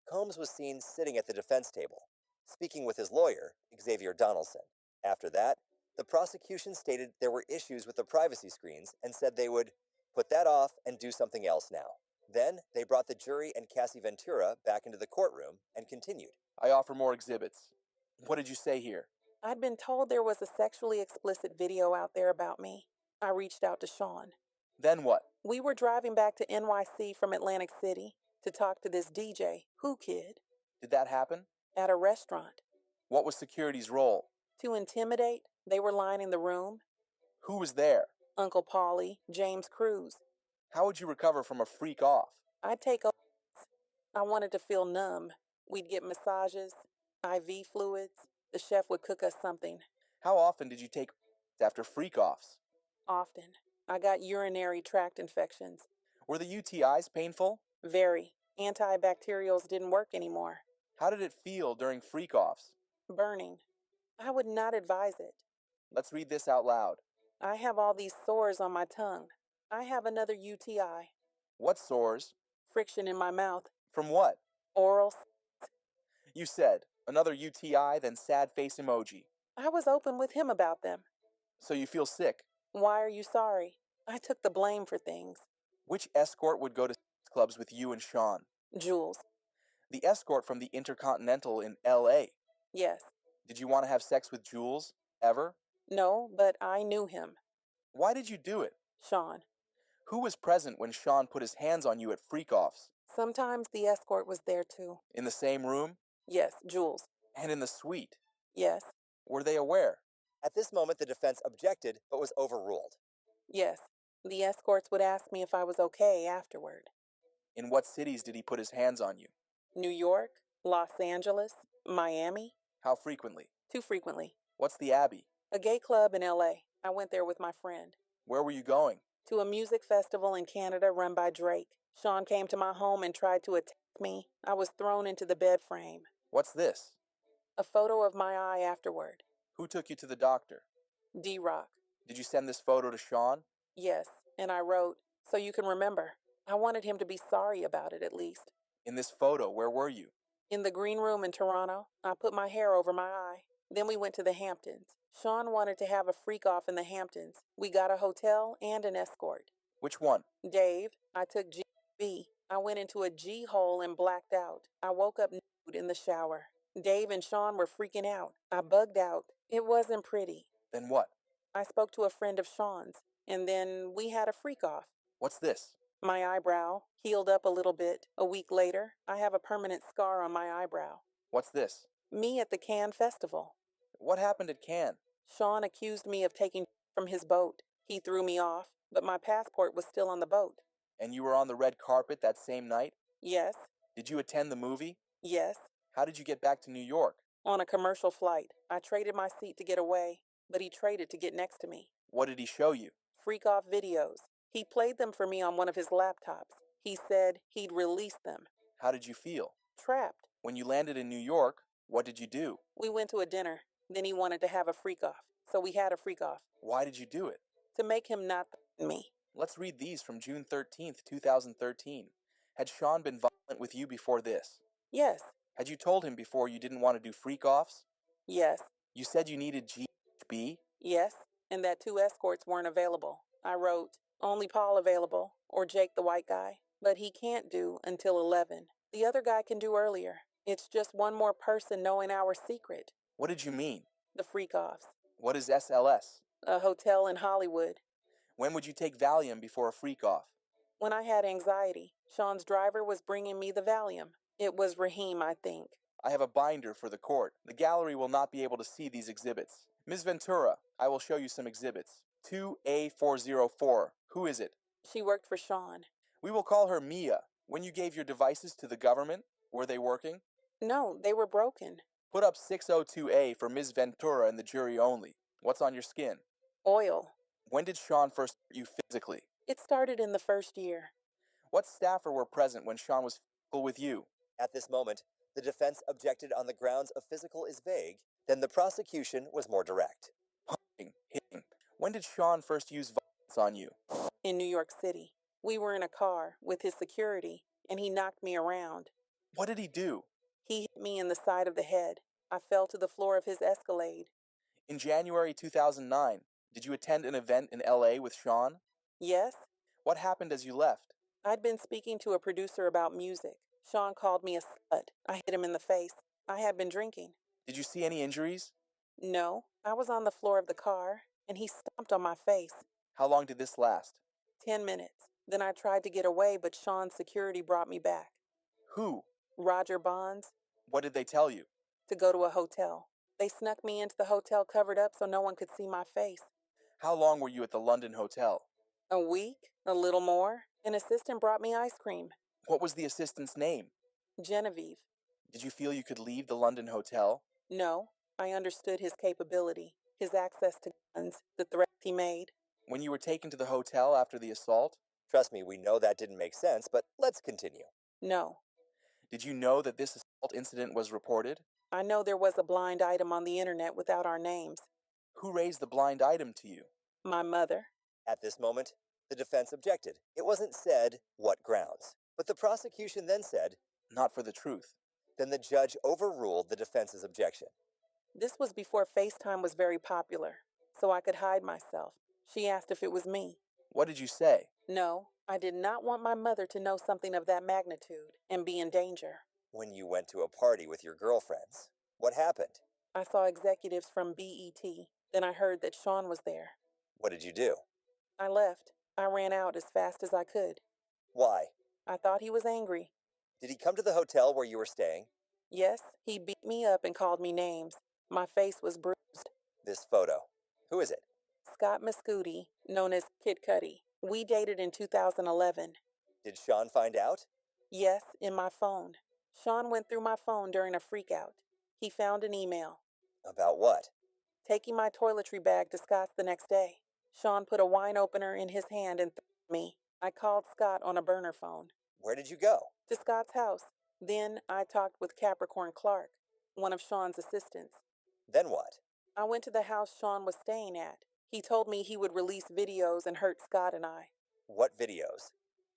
Combs was seen sitting at the defense table, speaking with his lawyer, Xavier Donaldson. After that, the prosecution stated there were issues with the privacy screens and said they would put that off and do something else now. Then, they brought the jury and Cassie Ventura back into the courtroom and continued. I offer more exhibits. What did you say here? I'd been told there was a sexually explicit video out there about me. I reached out to Sean. Then what? We were driving back to NYC from Atlantic City to talk to this DJ, Who Kid, Did that happen? at a restaurant. What was security's role? To intimidate, they were lining the room. Who was there? Uncle Paulie, James Cruz. How would you recover from a freak off? I'd take a... I wanted to feel numb. We'd get massages, IV fluids. The chef would cook us something. How often did you take after freak offs? Often. I got urinary tract infections. Were the UTIs painful? Very. Antibacterials didn't work anymore. How did it feel during freak offs? Burning. I would not advise it. Let's read this out loud. I have all these sores on my tongue. I have another UTI. What sores? Friction in my mouth. From what? Oral. You said another UTI, then sad face emoji. I was open with him about them. So you feel sick. Why are you sorry? I took the blame for things. Which escort would go to clubs with you and Sean? Jules. The escort from the Intercontinental in LA. Yes. Did you want to have sex with Jules? Ever? No, but I knew him. Why did you do it? Sean. Who was present when Sean put his hands on you at freak offs? Sometimes the escort was there too. In the same room? Yes, Jules. And in the suite? Yes. Were they aware? At this moment, the defense objected but was overruled. Yes. The escorts would ask me if I was okay afterward. In what cities did he put his hands on you? New York, Los Angeles, Miami. How frequently? Too frequently. What's the Abbey? A gay club in LA. I went there with my friend. Where were you going? To a music festival in Canada run by Drake. Sean came to my home and tried to attack me. I was thrown into the bed frame. What's this? A photo of my eye afterward. Who took you to the doctor? D-Rock. Did you send this photo to Sean? Yes, and I wrote, so you can remember. I wanted him to be sorry about it at least. In this photo, where were you? In the green room in Toronto. I put my hair over my eye. Then we went to the Hamptons. Sean wanted to have a freak off in the Hamptons. We got a hotel and an escort. Which one? Dave. I took G.B. I went into a G hole and blacked out. I woke up nude in the shower. Dave and Sean were freaking out. I bugged out. It wasn't pretty. Then what? I spoke to a friend of Sean's, and then we had a freak off. What's this? My eyebrow healed up a little bit. A week later, I have a permanent scar on my eyebrow. What's this? Me at the Cannes Festival. What happened at Cannes? Sean accused me of taking from his boat. He threw me off, but my passport was still on the boat. And you were on the red carpet that same night? Yes. Did you attend the movie? Yes. How did you get back to New York? On a commercial flight. I traded my seat to get away, but he traded to get next to me. What did he show you? Freak off videos. He played them for me on one of his laptops. He said he'd release them. How did you feel? Trapped. When you landed in New York, what did you do? We went to a dinner. Then he wanted to have a freak off. So we had a freak off. Why did you do it? To make him not me. Let's read these from June 13th, 2013. Had Sean been violent with you before this? Yes. Had you told him before you didn't want to do freak offs? Yes. You said you needed GB? Yes. And that 2 escorts weren't available. I wrote, only Paul available, or Jake the white guy. But he can't do until 11. The other guy can do earlier. It's just one more person knowing our secret. What did you mean? The freak offs. What is SLS? A hotel in Hollywood. When would you take Valium before a freak off? When I had anxiety, Sean's driver was bringing me the Valium. It was Raheem, I think. I have a binder for the court. The gallery will not be able to see these exhibits. Ms. Ventura, I will show you some exhibits. 2A404. Who is it? She worked for Sean. We will call her Mia. When you gave your devices to the government, were they working? No, they were broken. Put up 602A for Ms. Ventura and the jury only. What's on your skin? Oil. When did Sean first hurt you physically? It started in the first year. What staffer were present when Sean was physical with you? At this moment, the defense objected on the grounds of physical is vague, then the prosecution was more direct. Punching, hitting. When did Sean first use violence on you? In New York City. We were in a car with his security, and he knocked me around. What did he do? He hit me in the side of the head. I fell to the floor of his Escalade. In January 2009, did you attend an event in LA with Sean? Yes? What happened as you left? I'd been speaking to a producer about music. Sean called me a slut. I hit him in the face. I had been drinking. Did you see any injuries? No, I was on the floor of the car, and he stomped on my face. How long did this last? 10 minutes. Then I tried to get away, but Sean's security brought me back. Who? Roger Bonds. What did they tell you? To go to a hotel. They snuck me into the hotel covered up so no one could see my face. How long were you at the London hotel? A week? A little more. An assistant brought me ice cream. What was the assistant's name? Genevieve. Did you feel you could leave the London hotel? No, I understood his capability, his access to guns, the threats he made. When you were taken to the hotel after the assault? Trust me, we know that didn't make sense, but let's continue. No. Did you know that this assault incident was reported? I know there was a blind item on the internet without our names. Who raised the blind item to you? My mother. At this moment, the defense objected. It wasn't said what grounds, but the prosecution then said, Not for the truth. then the judge overruled the defense's objection. This was before FaceTime was very popular, so I could hide myself. She asked if it was me. What did you say? No, I did not want my mother to know something of that magnitude and be in danger. When you went to a party with your girlfriends, what happened? I saw executives from BET. Then I heard that Sean was there. What did you do? I left. I ran out as fast as I could. Why? I thought he was angry. Did he come to the hotel where you were staying? Yes, he beat me up and called me names. My face was bruised. This photo. Who is it? Scott Mascuti, known as Kid Cudi. We dated in 2011. Did Sean find out? Yes, in my phone. Sean went through my phone during a freakout. He found an email. About what? Taking my toiletry bag to Scott's the next day. Sean put a wine opener in his hand and threatened me. I called Scott on a burner phone. Where did you go? To Scott's house. Then I talked with Capricorn Clark, one of Sean's assistants. Then what? I went to the house Sean was staying at. He told me he would release videos and hurt Scott and I. What videos?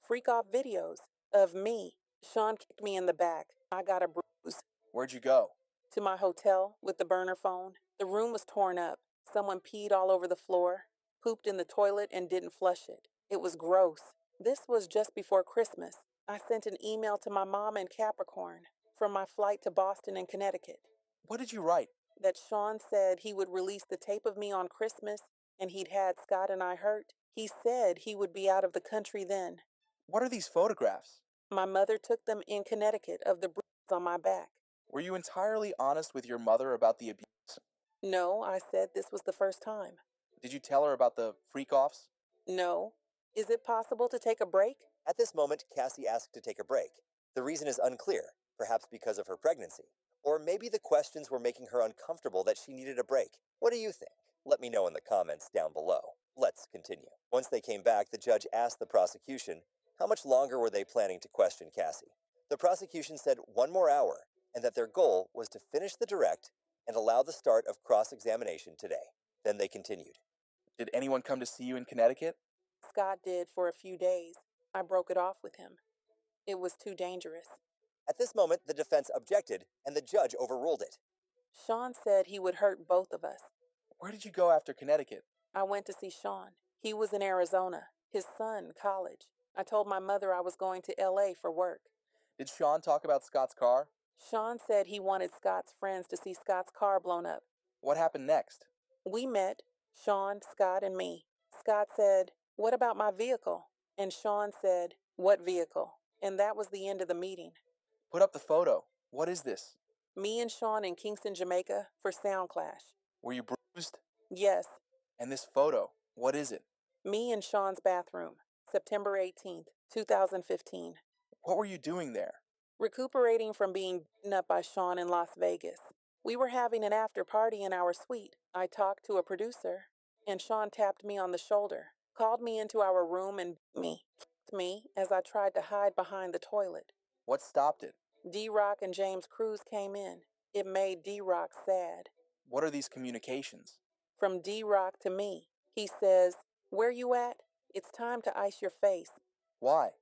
Freak-off videos of me. Sean kicked me in the back. I got a bruise. Where'd you go? To my hotel with the burner phone. The room was torn up. Someone peed all over the floor, pooped in the toilet, and didn't flush it. It was gross. This was just before Christmas. I sent an email to my mom in Capricorn from my flight to Boston and Connecticut. What did you write? That Sean said he would release the tape of me on Christmas and he'd had Scott and I hurt. He said he would be out of the country then. What are these photographs? My mother took them in Connecticut of the bruises on my back. Were you entirely honest with your mother about the abuse? No, I said this was the first time. Did you tell her about the freak-offs? No. Is it possible to take a break? At this moment, Cassie asked to take a break. The reason is unclear, perhaps because of her pregnancy. Or maybe the questions were making her uncomfortable that she needed a break. What do you think? Let me know in the comments down below. Let's continue. Once they came back, the judge asked the prosecution, how much longer were they planning to question Cassie? The prosecution said 1 more hour, and that their goal was to finish the direct and allow the start of cross-examination today. Then they continued. Did anyone come to see you in Connecticut? Scott did for a few days. I broke it off with him. It was too dangerous. At this moment, the defense objected, and the judge overruled it. Sean said he would hurt both of us. Where did you go after Connecticut? I went to see Sean. He was in Arizona. His son, college. I told my mother I was going to LA for work. Did Sean talk about Scott's car? Sean said he wanted Scott's friends to see Scott's car blown up. What happened next? We met, Sean, Scott, and me. Scott said, "What about my vehicle?" And Sean said, "What vehicle?" And that was the end of the meeting. Put up the photo. What is this? Me and Sean in Kingston, Jamaica for Sound Clash. Were you bruised? Yes. And this photo, what is it? Me in Sean's bathroom, September 18th, 2015. What were you doing there? Recuperating from being beaten up by Sean in Las Vegas. We were having an after party in our suite. I talked to a producer, and Sean tapped me on the shoulder, called me into our room and beat me, kicked me as I tried to hide behind the toilet. What stopped it? D-Rock and James Cruz came in. It made D-Rock sad. What are these communications? From D-Rock to me. He says, "Where you at? It's time to ice your face." Why?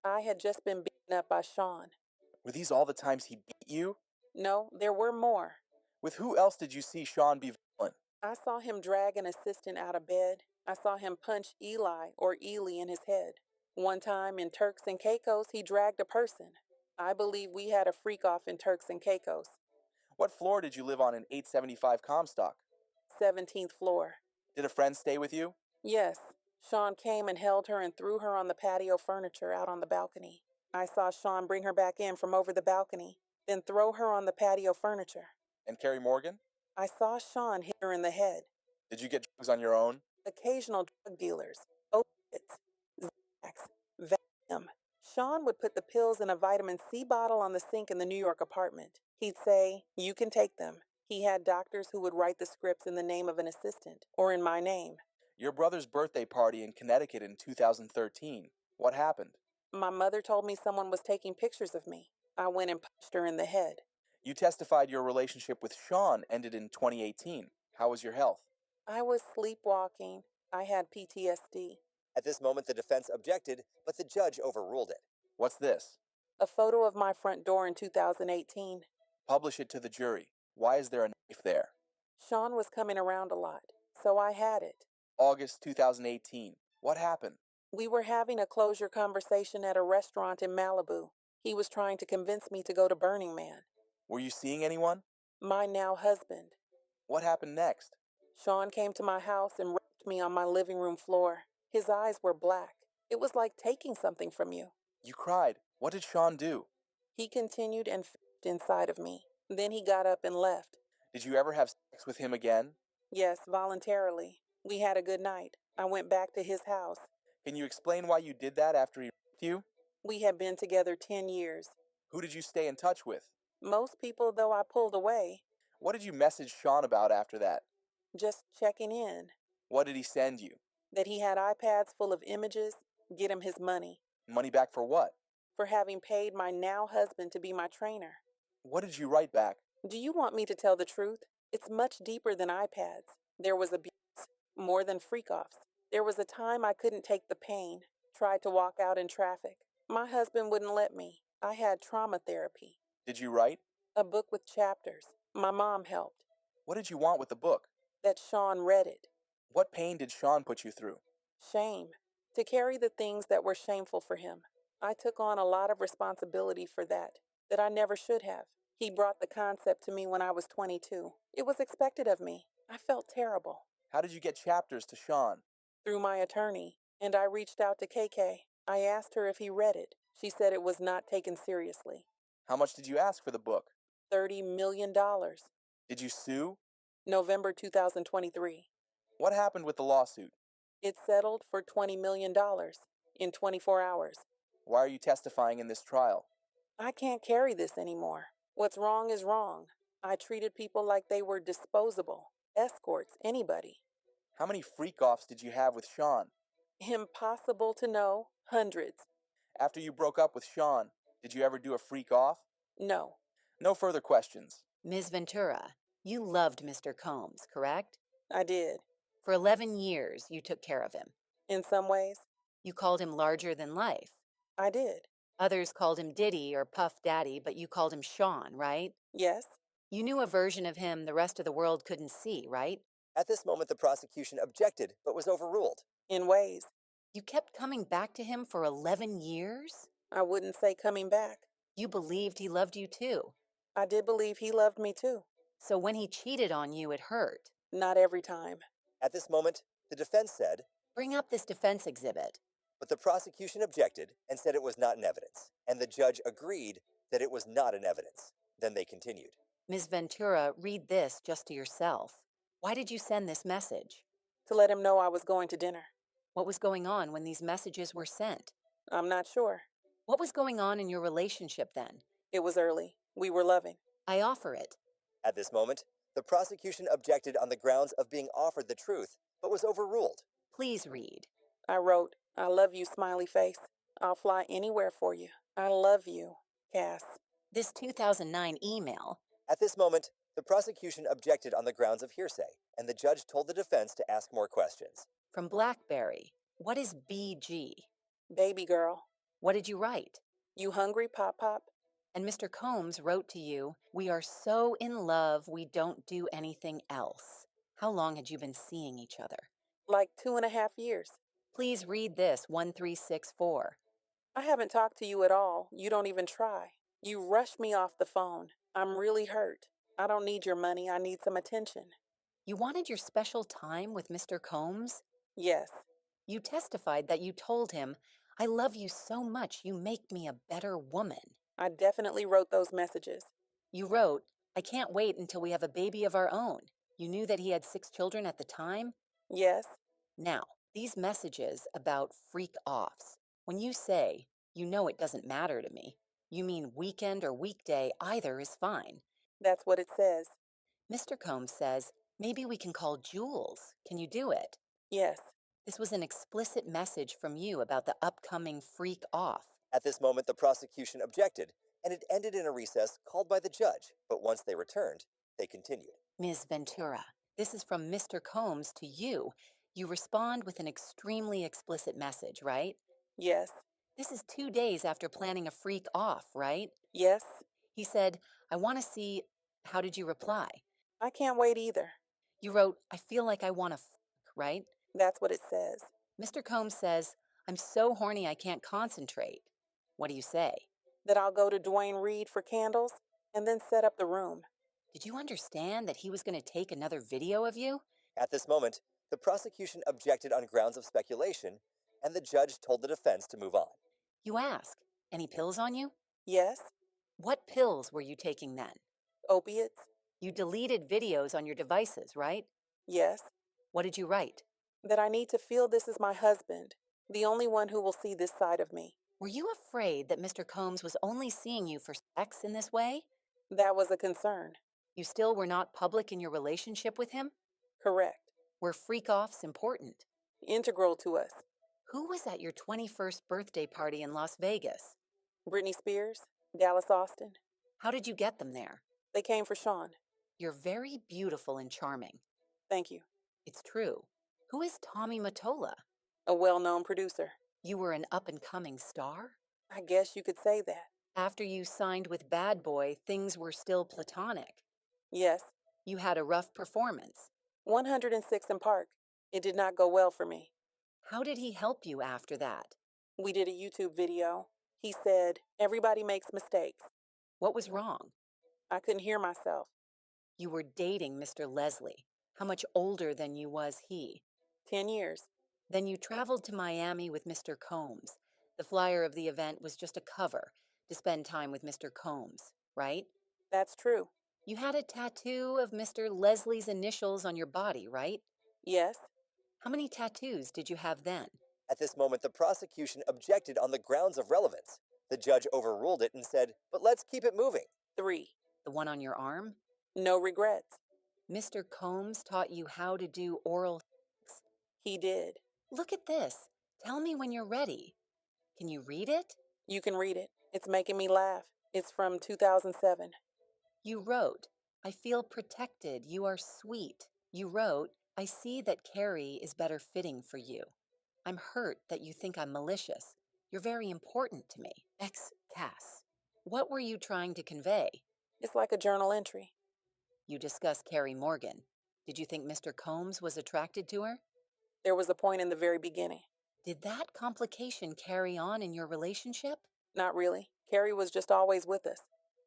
I had just been beaten up by Sean. Were these all the times he beat you? No, there were more. With who else did you see Sean be violent? I saw him drag an assistant out of bed. I saw him punch Eli or Ely in his head. One time in Turks and Caicos, he dragged a person. I believe we had a freak off in Turks and Caicos. What floor did you live on in 875 Comstock? 17th floor. Did a friend stay with you? Yes. Sean came and held her and threw her on the patio furniture out on the balcony. I saw Sean bring her back in from over the balcony, then throw her on the patio furniture. And Carrie Morgan? I saw Sean hit her in the head. Did you get drugs on your own? Occasional drug dealers, opiates, Xanax, Valium. Sean would put the pills in a vitamin C bottle on the sink in the New York apartment. He'd say, "You can take them." He had doctors who would write the scripts in the name of an assistant, or in my name. Your brother's birthday party in Connecticut in 2013. What happened? My mother told me someone was taking pictures of me. I went and punched her in the head. You testified your relationship with Sean ended in 2018. How was your health? I was sleepwalking. I had PTSD. At this moment, the defense objected, but the judge overruled it. What's this? A photo of my front door in 2018. Publish it to the jury. Why is there a knife there? Sean was coming around a lot, so I had it. August 2018. What happened? We were having a closure conversation at a restaurant in Malibu. He was trying to convince me to go to Burning Man. Were you seeing anyone? My now husband. What happened next? Sean came to my house and raped me on my living room floor. His eyes were black. It was like taking something from you. You cried. What did Sean do? He continued and f***ed inside of me. Then he got up and left. Did you ever have sex with him again? Yes, voluntarily. We had a good night. I went back to his house. Can you explain why you did that after he raped you? We had been together 10 years. Who did you stay in touch with? Most people, though, I pulled away. What did you message Sean about after that? Just checking in. What did he send you? That he had iPads full of images. Get him his money. Money back for what? For having paid my now husband to be my trainer. What did you write back? Do you want me to tell the truth? It's much deeper than iPads. There was abuse. More than freak-offs. There was a time I couldn't take the pain. Tried to walk out in traffic. My husband wouldn't let me. I had trauma therapy. Did you write? A book with chapters. My mom helped. What did you want with the book? That Sean read it. What pain did Sean put you through? Shame. To carry the things that were shameful for him. I took on a lot of responsibility for that I never should have. He brought the concept to me when I was 22. It was expected of me. I felt terrible. How did you get chapters to Sean? Through my attorney, and I reached out to KK. I asked her if he read it. She said it was not taken seriously. How much did you ask for the book? $30 million. Did you sue? November 2023. What happened with the lawsuit? It settled for $20 million in 24 hours. Why are you testifying in this trial? I can't carry this anymore. What's wrong is wrong. I treated people like they were disposable. Escorts, anybody. How many freak-offs did you have with Sean? Impossible to know. Hundreds. After you broke up with Sean, did you ever do a freak-off? No. No further questions. Ms. Ventura, you loved Mr. Combs, correct? I did. For 11 years, you took care of him. In some ways. You called him larger than life. I did. Others called him Diddy or Puff Daddy, but you called him Sean, right? Yes. You knew a version of him the rest of the world couldn't see, right? At this moment, the prosecution objected, but was overruled. In ways. You kept coming back to him for 11 years? I wouldn't say coming back. You believed he loved you too. I did believe he loved me too. So when he cheated on you, it hurt. Not every time. At this moment, the defense said, Bring up this defense exhibit. but the prosecution objected and said it was not in evidence, and the judge agreed that it was not in evidence. Then they continued. Ms. Ventura, read this just to yourself. Why did you send this message? To let him know I was going to dinner. What was going on when these messages were sent? I'm not sure. What was going on in your relationship then? It was early. We were loving. I offer it. At this moment, the prosecution objected on the grounds of being offered the truth, but was overruled. Please read. I wrote, I love you, smiley face. I'll fly anywhere for you. I love you, Cass. This 2009 email. At this moment, the prosecution objected on the grounds of hearsay, and the judge told the defense to ask more questions. From Blackberry. What is BG? Baby girl. What did you write? You hungry, Pop Pop? And Mr. Combs wrote to you, "We are so in love, we don't do anything else." How long had you been seeing each other? Like 2.5 years. Please read this, 1364. I haven't talked to you at all. You don't even try. You rushed me off the phone. I'm really hurt. I don't need your money. I need some attention. You wanted your special time with Mr. Combs? Yes. You testified that you told him, "I love you so much, you make me a better woman." I definitely wrote those messages. You wrote, "I can't wait until we have a baby of our own." You knew that he had 6 children at the time? Yes. Now, these messages about freak offs, when you say, "You know it doesn't matter to me," you mean weekend or weekday, either is fine. That's what it says. Mr. Combs says, "Maybe we can call Jules. Can you do it?" Yes. This was an explicit message from you about the upcoming freak off. At this moment, the prosecution objected, and it ended in a recess called by the judge, but once they returned, they continued. Ms. Ventura, this is from Mr. Combs to you. You respond with an extremely explicit message, right? Yes. This is 2 days after planning a freak off, right? Yes. He said, "I want to see." How did you reply? I can't wait either. You wrote, "I feel like I want to right? That's what it says. Mr. Combs says, "I'm so horny I can't concentrate." What do you say? That I'll go to Dwayne Reed for candles and then set up the room. Did you understand that he was going to take another video of you? At this moment, the prosecution objected on grounds of speculation, and the judge told the defense to move on. You ask, "Any pills on you?" Yes. What pills were you taking then? Opiates. You deleted videos on your devices, right? Yes. What did you write? That I need to feel this is my husband, the only one who will see this side of me. Were you afraid that Mr. Combs was only seeing you for sex in this way? That was a concern. You still were not public in your relationship with him? Correct. Were freak-offs important? Integral to us. Who was at your 21st birthday party in Las Vegas? Britney Spears, Dallas Austin. How did you get them there? They came for Sean. You're very beautiful and charming. Thank you. It's true. Who is Tommy Mottola? A well-known producer. You were an up-and-coming star? I guess you could say that. After you signed with Bad Boy, things were still platonic. Yes. You had a rough performance. 106 in Park. It did not go well for me. How did he help you after that? We did a YouTube video. He said, everybody makes mistakes. What was wrong? I couldn't hear myself. You were dating Mr. Leslie. How much older than you was he? 10 years. Then you traveled to Miami with Mr. Combs. The flyer of the event was just a cover to spend time with Mr. Combs, right? That's true. You had a tattoo of Mr. Leslie's initials on your body, right? Yes. How many tattoos did you have then? At this moment, the prosecution objected on the grounds of relevance. The judge overruled it and said, "But let's keep it moving." 3. The one on your arm? No regrets. Mr. Combs taught you how to do oral sex. He did. Look at this. Tell me when you're ready. Can you read it? You can read it. It's making me laugh. It's from 2007. You wrote, "I feel protected. You are sweet." You wrote, "I see that Carrie is better fitting for you. I'm hurt that you think I'm malicious. You're very important to me. Cass. What were you trying to convey? It's like a journal entry. You discussed Carrie Morgan. Did you think Mr. Combs was attracted to her? There was a point in the very beginning. Did that complication carry on in your relationship? Not really. Carrie was just always with us.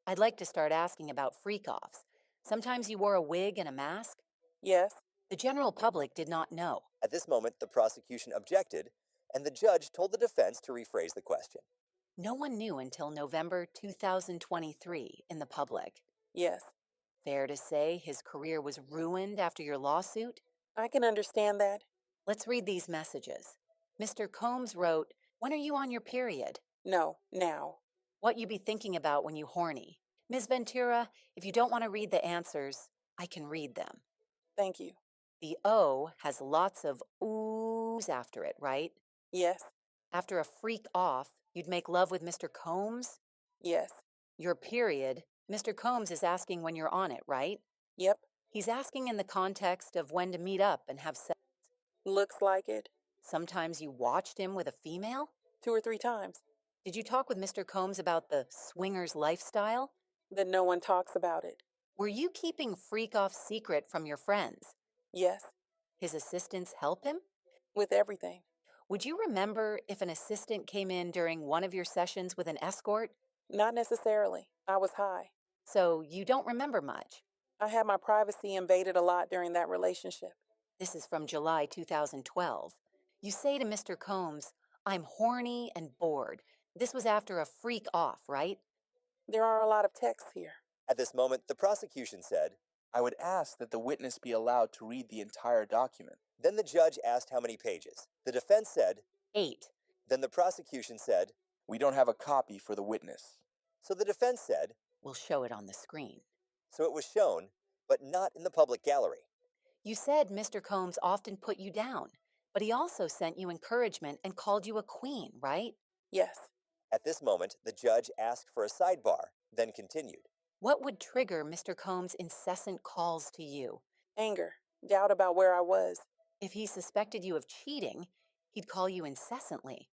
I'd like to start asking about freak-offs. Sometimes you wore a wig and a mask? Yes. The general public did not know. At this moment, the prosecution objected, and the judge told the defense to rephrase the question. No one knew until November 2023 in the public. Yes. Fair to say his career was ruined after your lawsuit? I can understand that. Let's read these messages. Mr. Combs wrote, "When are you on your period?" No, now. What you be thinking about when you horny. Ms. Ventura, if you don't want to read the answers, I can read them. Thank you. The O has lots of oohs after it, right? Yes. After a freak off, you'd make love with Mr. Combs? Yes. Your period, Mr. Combs is asking when you're on it, right? Yep. He's asking in the context of when to meet up and have sex. Looks like it. Sometimes you watched him with a female? 2 or 3 times. Did you talk with Mr. Combs about the swingers lifestyle? That no one talks about it. Were you keeping freak-off secret from your friends? Yes. His assistants help him? With everything. Would you remember if an assistant came in during one of your sessions with an escort? Not necessarily. I was high. So you don't remember much. I had my privacy invaded a lot during that relationship. This is from July 2012. You say to Mr. Combs, "I'm horny and bored." This was after a freak off, right? There are a lot of texts here. At this moment, the prosecution said, I would ask that the witness be allowed to read the entire document. Then the judge asked how many pages. The defense said, 8. then the prosecution said, We don't have a copy for the witness. so the defense said, We'll show it on the screen. so it was shown, but not in the public gallery. You said Mr. Combs often put you down, but he also sent you encouragement and called you a queen, right? Yes. At this moment, the judge asked for a sidebar, then continued. What would trigger Mr. Combs' incessant calls to you? Anger. Doubt about where I was. If he suspected you of cheating, he'd call you incessantly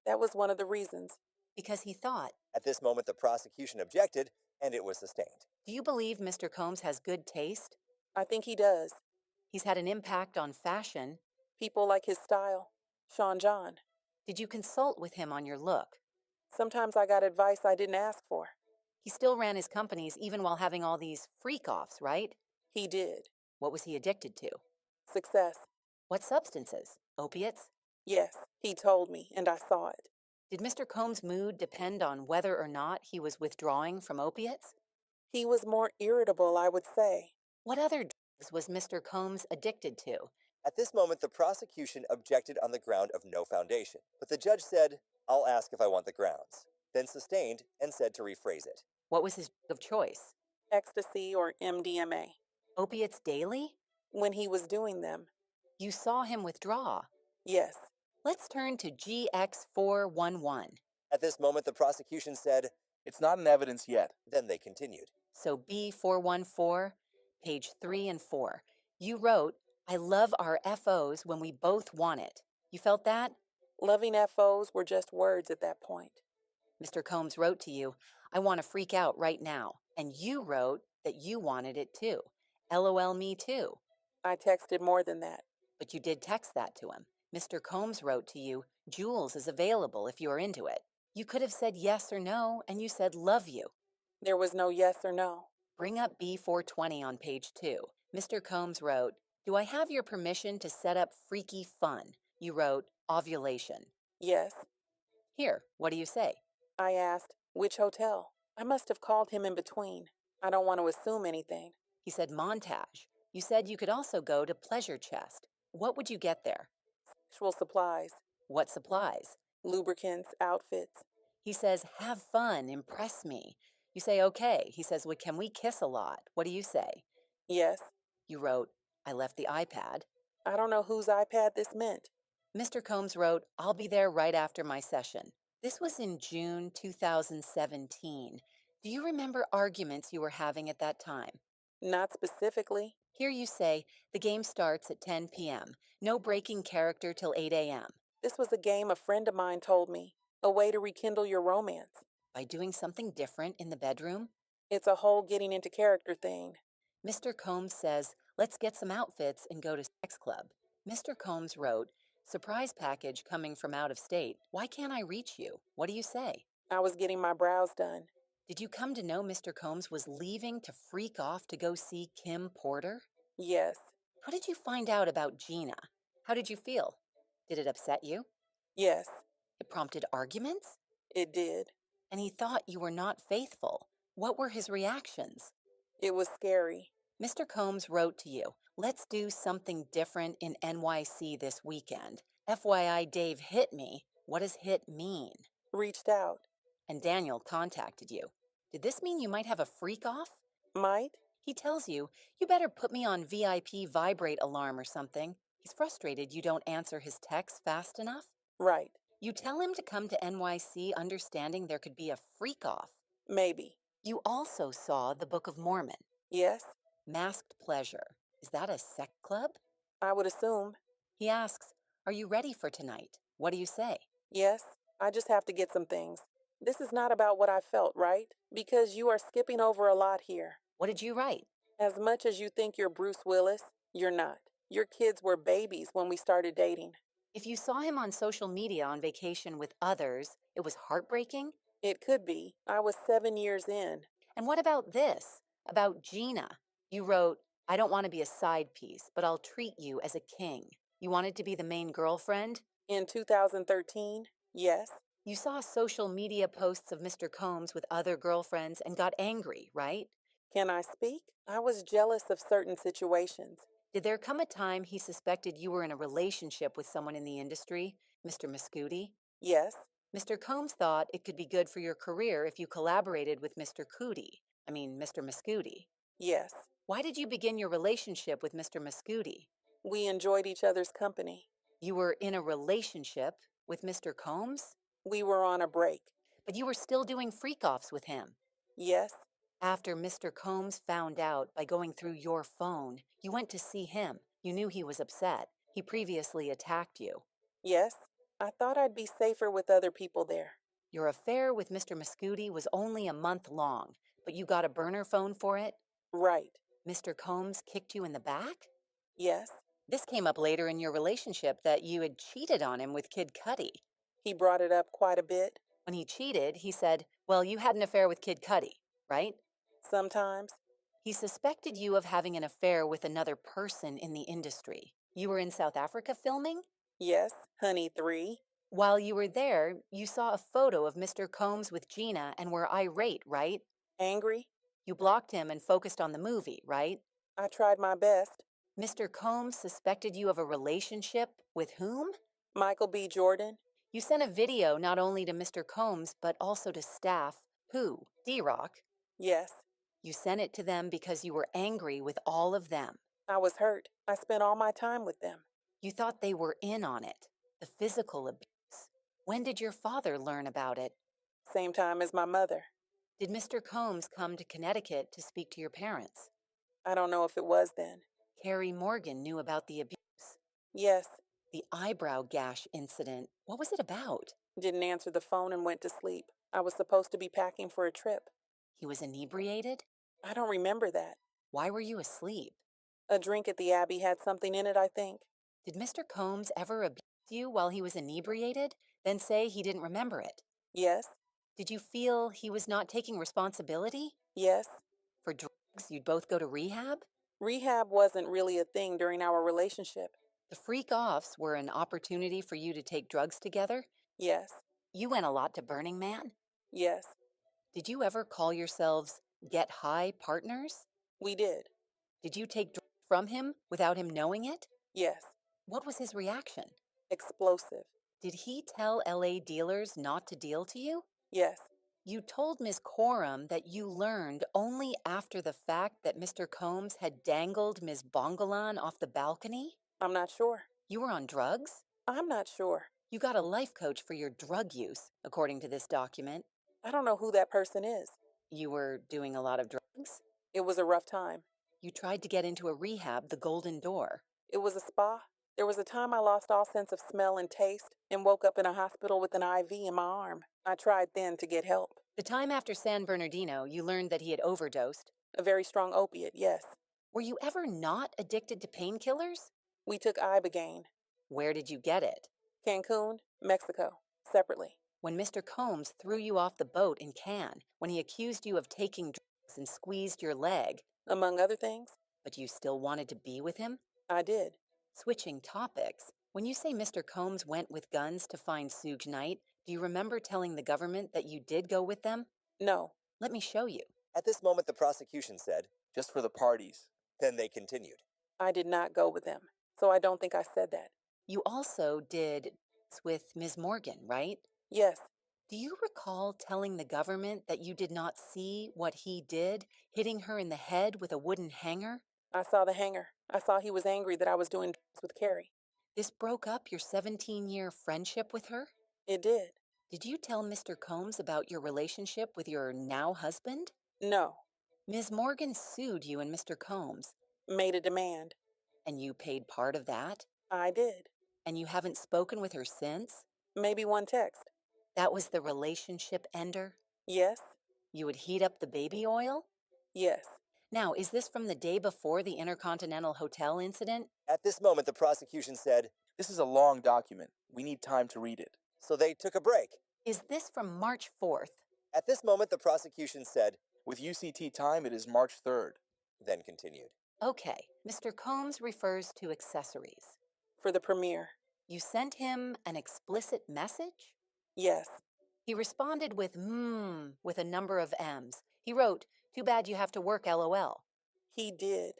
That was one of the reasons. because he thought, At this moment, the prosecution objected, and it was sustained. do you believe Mr. Combs has good taste? I think he does. He's had an impact on fashion. People like his style. Sean John. Did you consult with him on your look? Sometimes I got advice I didn't ask for. He still ran his companies even while having all these freak-offs, right? He did. What was he addicted to? Success. What substances? Opiates? Yes, he told me, and I saw it. Did Mr. Combs' mood depend on whether or not he was withdrawing from opiates? He was more irritable, I would say. What other drugs was Mr. Combs addicted to? At this moment, the prosecution objected on the ground of no foundation, but the judge said, I'll ask if I want the grounds, then sustained and said to rephrase it. What was his drug of choice? Ecstasy or MDMA. Opiates daily? When he was doing them. You saw him withdraw. Yes. Let's turn to GX411. At this moment, the prosecution said, It's not in evidence yet. then they continued. So B414, page 3 and 4. You wrote, I love our FOs when we both want it. You felt that? Loving FOs were just words at that point. Mr. Combs wrote to you, I want to freak out right now. And you wrote that you wanted it too. LOL, me too. I texted more than that. But you did text that to him. Mr. Combs wrote to you, Jules is available if you are into it. You could have said yes or no, and you said love you. There was no yes or no. Bring up B420 on page 2. Mr. Combs wrote, do I have your permission to set up freaky fun? You wrote, ovulation. Yes. Here, what do you say? I asked, which hotel? I must have called him in between. I don't want to assume anything. He said montage. You said you could also go to Pleasure Chest. What would you get there? Sexual supplies. What supplies? Lubricants, outfits. He says, have fun, impress me. You say, okay. He says, well, can we kiss a lot? What do you say? Yes. You wrote, I left the iPad. I don't know whose iPad this meant. Mr. Combs wrote, I'll be there right after my session. This was in June 2017. Do you remember arguments you were having at that time? Not specifically. Here you say, the game starts at 10 p.m. No breaking character till 8 a.m. This was a game a friend of mine told me. A way to rekindle your romance. By doing something different in the bedroom? It's a whole getting into character thing. Mr. Combs says, let's get some outfits and go to sex club. Mr. Combs wrote, surprise package coming from out of state. Why can't I reach you? What do you say? I was getting my brows done. Did you come to know Mr. Combs was leaving to freak off to go see Kim Porter? Yes. How did you find out about Gina? How did you feel? Did it upset you? Yes. It prompted arguments? It did. And he thought you were not faithful. What were his reactions? It was scary. Mr. Combs wrote to you, let's do something different in NYC this weekend. FYI, Dave hit me. What does hit mean? Reached out. And Daniel contacted you. Did this mean you might have a freak off? Might? He tells you, you better put me on VIP vibrate alarm or something. He's frustrated you don't answer his texts fast enough. Right. You tell him to come to NYC understanding there could be a freak off. Maybe. You also saw the Book of Mormon. Yes. Masked Pleasure. Is that a sex club? I would assume. He asks, "Are you ready for tonight?" What do you say? Yes, I just have to get some things. This is not about what I felt, right? Because you are skipping over a lot here. What did you write? As much as you think you're Bruce Willis, you're not. Your kids were babies when we started dating. If you saw him on social media on vacation with others, it was heartbreaking? It could be. I was 7 years in. And what about this? About Gina? You wrote, "I don't want to be a side piece, but I'll treat you as a king." You wanted to be the main girlfriend? In 2013, yes. You saw social media posts of Mr. Combs with other girlfriends and got angry, right? Can I speak? I was jealous of certain situations. Did there come a time he suspected you were in a relationship with someone in the industry, Mr. Muscudi? Yes, Mr. Combs thought it could be good for your career if you collaborated with Mr. Mr. Muscudi. yes. Why did you begin your relationship with Mr. Muscudi? We enjoyed each other's company. You were in a relationship with Mr. Combs, We were on a break. but you were still doing freak-offs with him. Yes, After Mr. Combs found out by going through your phone, you went to see him. You knew he was upset. He previously attacked you. yes. I thought I'd be safer with other people there. Your affair with Mr. Muscudi was only a month long, but you got a burner phone for it? Right. Mr. Combs kicked you in the back? Yes. This came up later in your relationship that you had cheated on him with Kid Cudi. He brought it up quite a bit. When he cheated, he said, "Well, you had an affair with Kid Cudi, right?" Sometimes. He suspected you of having an affair with another person in the industry. You were in South Africa filming? Yes, Honey 3. While you were there, you saw a photo of Mr. Combs with Gina and were irate, right? Angry. You blocked him and focused on the movie, right? I tried my best. Mr. Combs suspected you of a relationship with whom? Michael B. Jordan. You sent a video not only to Mr. Combs, but also to staff. Who? D-Rock. Yes. You sent it to them because you were angry with all of them. I was hurt. I spent all my time with them. You thought they were in on it. The physical abuse. When did your father learn about it? Same time as my mother. Did Mr. Combs come to Connecticut to speak to your parents? I don't know if it was then. Carrie Morgan knew about the abuse. Yes. The eyebrow gash incident. What was it about? Didn't answer the phone and went to sleep. I was supposed to be packing for a trip. He was inebriated? I don't remember that. Why were you asleep? A drink at the Abbey had something in it, I think. Did Mr. Combs ever abuse you while he was inebriated, then say he didn't remember it? Yes. Did you feel he was not taking responsibility? Yes. For drugs, you'd both go to rehab? Rehab wasn't really a thing during our relationship. The freak-offs were an opportunity for you to take drugs together? Yes. You went a lot to Burning Man? Yes. Did you ever call yourselves Get High partners? We did. Did you take drugs from him without him knowing it? Yes. What was his reaction? Explosive. Did he tell LA dealers not to deal to you? Yes. You told Ms. Coram that you learned only after the fact that Mr. Combs had dangled Ms. Bongolan off the balcony? I'm not sure. You were on drugs? I'm not sure. You got a life coach for your drug use, according to this document. I don't know who that person is. You were doing a lot of drugs? It was a rough time. You tried to get into a rehab, the Golden Door. It was a spa. There was a time I lost all sense of smell and taste and woke up in a hospital with an IV in my arm. I tried then to get help. The time after San Bernardino, you learned that he had overdosed. A very strong opiate, yes. Were you ever not addicted to painkillers? We took Ibogaine. Where did you get it? Cancun, Mexico, separately. When Mr. Combs threw you off the boat in Cannes, when he accused you of taking drugs and squeezed your leg, Among other things, but you still wanted to be with him? I did. Switching topics, when you say Mr. Combs went with guns to find Suge Knight, do you remember telling the government that you did go with them? No. Let me show you. At this moment, the prosecution said, Just for the parties. then they continued. I did not go with them, so I don't think I said that. You also did with Ms. Morgan, right? Yes. Do you recall telling the government that you did not see what he did, hitting her in the head with a wooden hanger? I saw the hanger. I saw he was angry that I was doing drugs with Carrie. This broke up your 17-year friendship with her? It did. Did you tell Mr. Combs about your relationship with your now husband? No. Ms. Morgan sued you and Mr. Combs, Made a demand. and you paid part of that? I did. And you haven't spoken with her since? Maybe one text. That was the relationship ender? Yes. You would heat up the baby oil? Yes. Now, is this from the day before the Intercontinental Hotel incident? At this moment, the prosecution said, This is a long document. We need time to read it. so they took a break. Is this from March 4th? At this moment, the prosecution said, With UCT time, it is March 3rd. then continued. Okay, Mr. Combs refers to accessories. For the premiere. You sent him an explicit message? Yes. He responded with with a number of M's. He wrote, "Too bad you have to work, LOL." He did.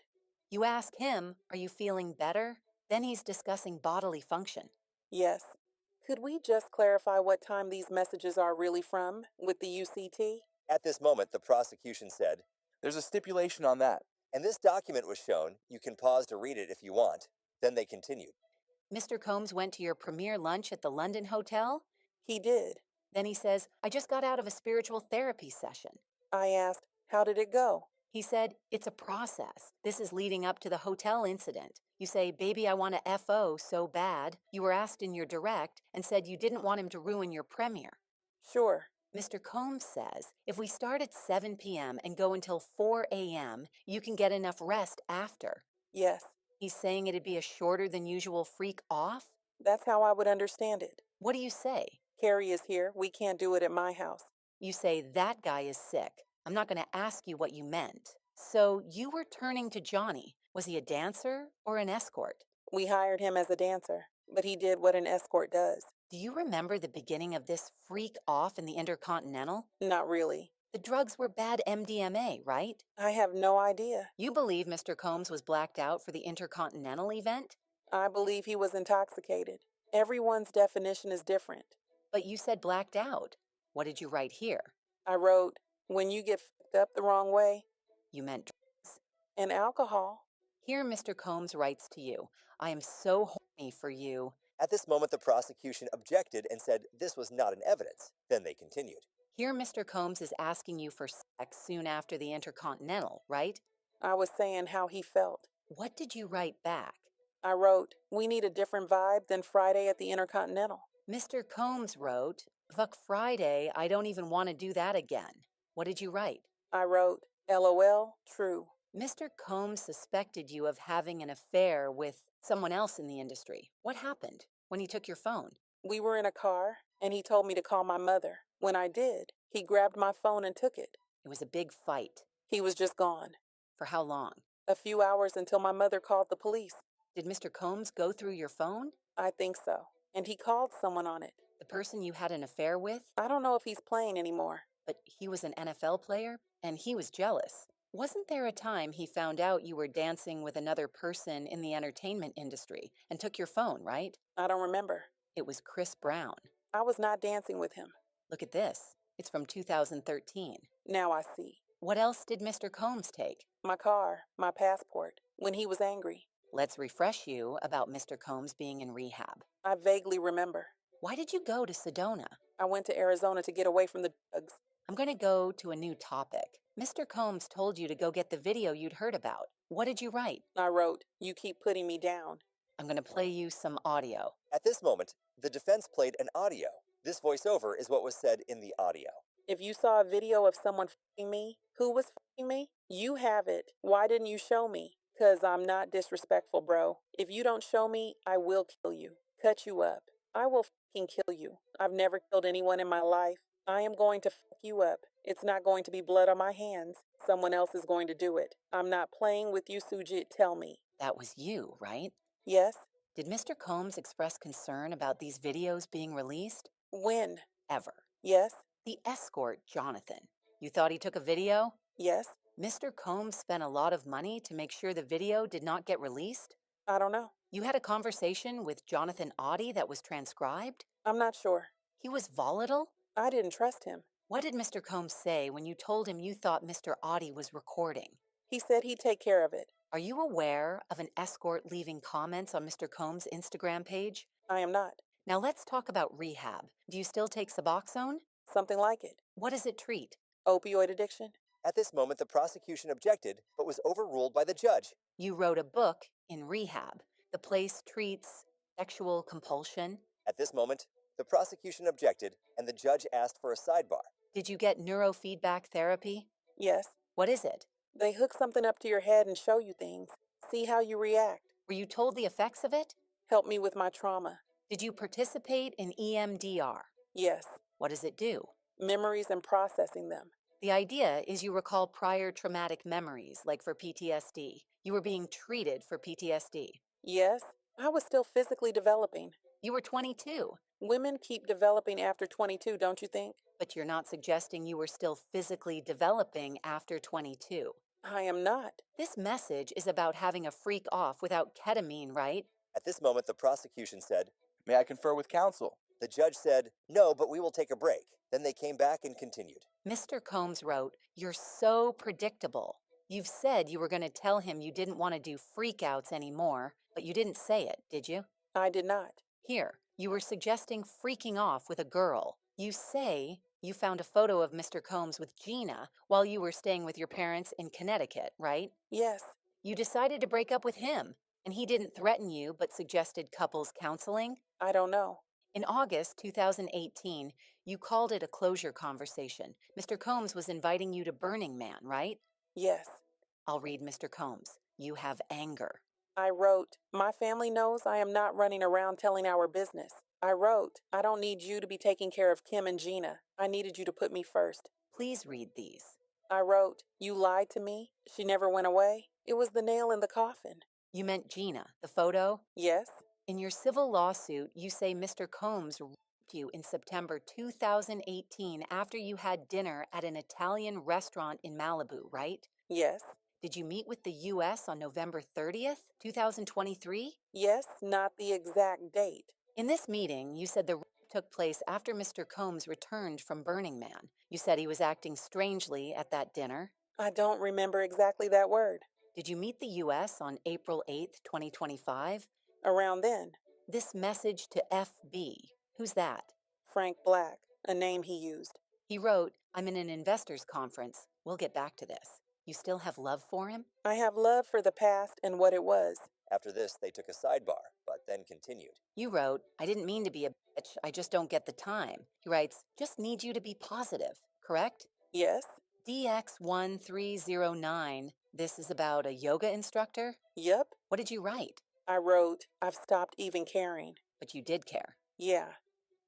You ask him, "Are you feeling better?" Then he's discussing bodily function. Yes. Could we just clarify what time these messages are really from with the UCT? At this moment, the prosecution said, There's a stipulation on that. and this document was shown. You can pause to read it if you want. Then they continued. Mr. Combs went to your premiere lunch at the London Hotel? He did. Then he says, "I just got out of a spiritual therapy session." I asked, how did it go? He said, "It's a process. This is leading up to the hotel incident." You say, "Baby, I want to FO so bad." You were asked in your direct and said you didn't want him to ruin your premiere. Sure. Mr. Combs says, "If we start at 7 p.m. and go until 4 a.m., you can get enough rest after." Yes. He's saying it'd be a shorter than usual freak off? That's how I would understand it. What do you say? Carrie is here. We can't do it at my house. You say, "That guy is sick." I'm not going to ask you what you meant. So you were turning to Johnny. Was he a dancer or an escort? We hired him as a dancer, but he did what an escort does. Do you remember the beginning of this freak off in the Intercontinental? Not really. The drugs were bad MDMA, right? I have no idea. You believe Mr. Combs was blacked out for the Intercontinental event? I believe he was intoxicated. Everyone's definition is different. But you said blacked out. What did you write here? I wrote, when you get fucked up the wrong way, You meant drugs. and alcohol. Here Mr. Combs writes to you, "I am so horny for you." At this moment, the prosecution objected and said this was not an evidence. Then they continued. Here Mr. Combs is asking you for sex soon after the Intercontinental, right? I was saying how he felt. What did you write back? I wrote, we need a different vibe than Friday at the Intercontinental. Mr. Combs wrote, "Fuck Friday, I don't even want to do that again." What did you write? I wrote, LOL, true. Mr. Combs suspected you of having an affair with someone else in the industry. What happened when he took your phone? We were in a car, and he told me to call my mother. When I did, he grabbed my phone and took it. It was a big fight. He was just gone. For how long? A few hours until my mother called the police. Did Mr. Combs go through your phone? I think so. And he called someone on it. The person you had an affair with? I don't know if he's playing anymore. But he was an NFL player, and he was jealous. Wasn't there a time he found out you were dancing with another person in the entertainment industry and took your phone, right? I don't remember. It was Chris Brown. I was not dancing with him. Look at this. It's from 2013. Now I see. What else did Mr. Combs take? My car, my passport, when he was angry. Let's refresh you about Mr. Combs being in rehab. I vaguely remember. Why did you go to Sedona? I went to Arizona to get away from the drugs. I'm going to go to a new topic. Mr. Combs told you to go get the video you'd heard about. What did you write? I wrote, you keep putting me down. I'm going to play you some audio. At this moment, the defense played an audio. This voiceover is what was said in the audio. If you saw a video of someone f***ing me, who was f***ing me? You have it. Why didn't you show me? 'Cause I'm not disrespectful, bro. If you don't show me, I will kill you. Cut you up. I will f***ing kill you. I've never killed anyone in my life. I am going to f*** you up. It's not going to be blood on my hands. Someone else is going to do it. I'm not playing with you, Sujit. Tell me. That was you, right? Yes? Did Mr. Combs express concern about these videos being released? When? Ever. Yes? The escort, Jonathan. You thought he took a video? Yes? Mr. Combs spent a lot of money to make sure the video did not get released? I don't know. You had a conversation with Jonathan Audie that was transcribed? I'm not sure. He was volatile? I didn't trust him. What did Mr. Combs say when you told him you thought Mr. Audie was recording? He said he'd take care of it. Are you aware of an escort leaving comments on Mr. Combs' Instagram page? I am not. Now let's talk about rehab. Do you still take Suboxone? Something like it. What does it treat? Opioid addiction. At this moment, the prosecution objected, but was overruled by the judge. You wrote a book in rehab. The place treats sexual compulsion. At this moment, the prosecution objected, and the judge asked for a sidebar. Did you get neurofeedback therapy? Yes. What is it? They hook something up to your head and show you things. See how you react. Were you told the effects of it? Help me with my trauma. Did you participate in EMDR? Yes. What does it do? Memories and processing them. The idea is you recall prior traumatic memories, like for PTSD. You were being treated for PTSD. Yes. I was still physically developing. You were 22. Women keep developing after 22, don't you think? But you're not suggesting you were still physically developing after 22. I am not. This message is about having a freak off without ketamine, right? At this moment, the prosecution said, May I confer with counsel? The judge said, no, but we will take a break. Then they came back and continued. Mr. Combs wrote, "You're so predictable. You've said you were going to tell him you didn't want to do freakouts anymore, but you didn't say it, did you?" I did not. Here, you were suggesting freaking off with a girl. You say you found a photo of Mr. Combs with Gina while you were staying with your parents in Connecticut, right? Yes. You decided to break up with him, and he didn't threaten you but suggested couples counseling? I don't know. In August 2018, you called it a closure conversation. Mr. Combs was inviting you to Burning Man, right? Yes. I'll read Mr. Combs. You have anger. I wrote, my family knows I am not running around telling our business. I wrote, I don't need you to be taking care of Kim and Gina. I needed you to put me first. Please read these. I wrote, you lied to me. She never went away. It was the nail in the coffin. You meant Gina, the photo? Yes. In your civil lawsuit, you say Mr. Combs raped you in September 2018 after you had dinner at an Italian restaurant in Malibu, right? Yes. Did you meet with the U.S. on November 30th, 2023? Yes, not the exact date. In this meeting, you said the rape took place after Mr. Combs returned from Burning Man. You said he was acting strangely at that dinner. I don't remember exactly that word. Did you meet the U.S. on April 8th, 2025? Around then. This message to FB, who's that? Frank Black, a name he used. He wrote, I'm in an investors conference. We'll get back to this. You still have love for him? I have love for the past and what it was. After this, they took a sidebar, but then continued. You wrote, I didn't mean to be a bitch. I just don't get the time. He writes, just need you to be positive, correct? Yes. DX1309, this is about a yoga instructor? Yep. What did you write? I wrote, I've stopped even caring. But you did care. Yeah.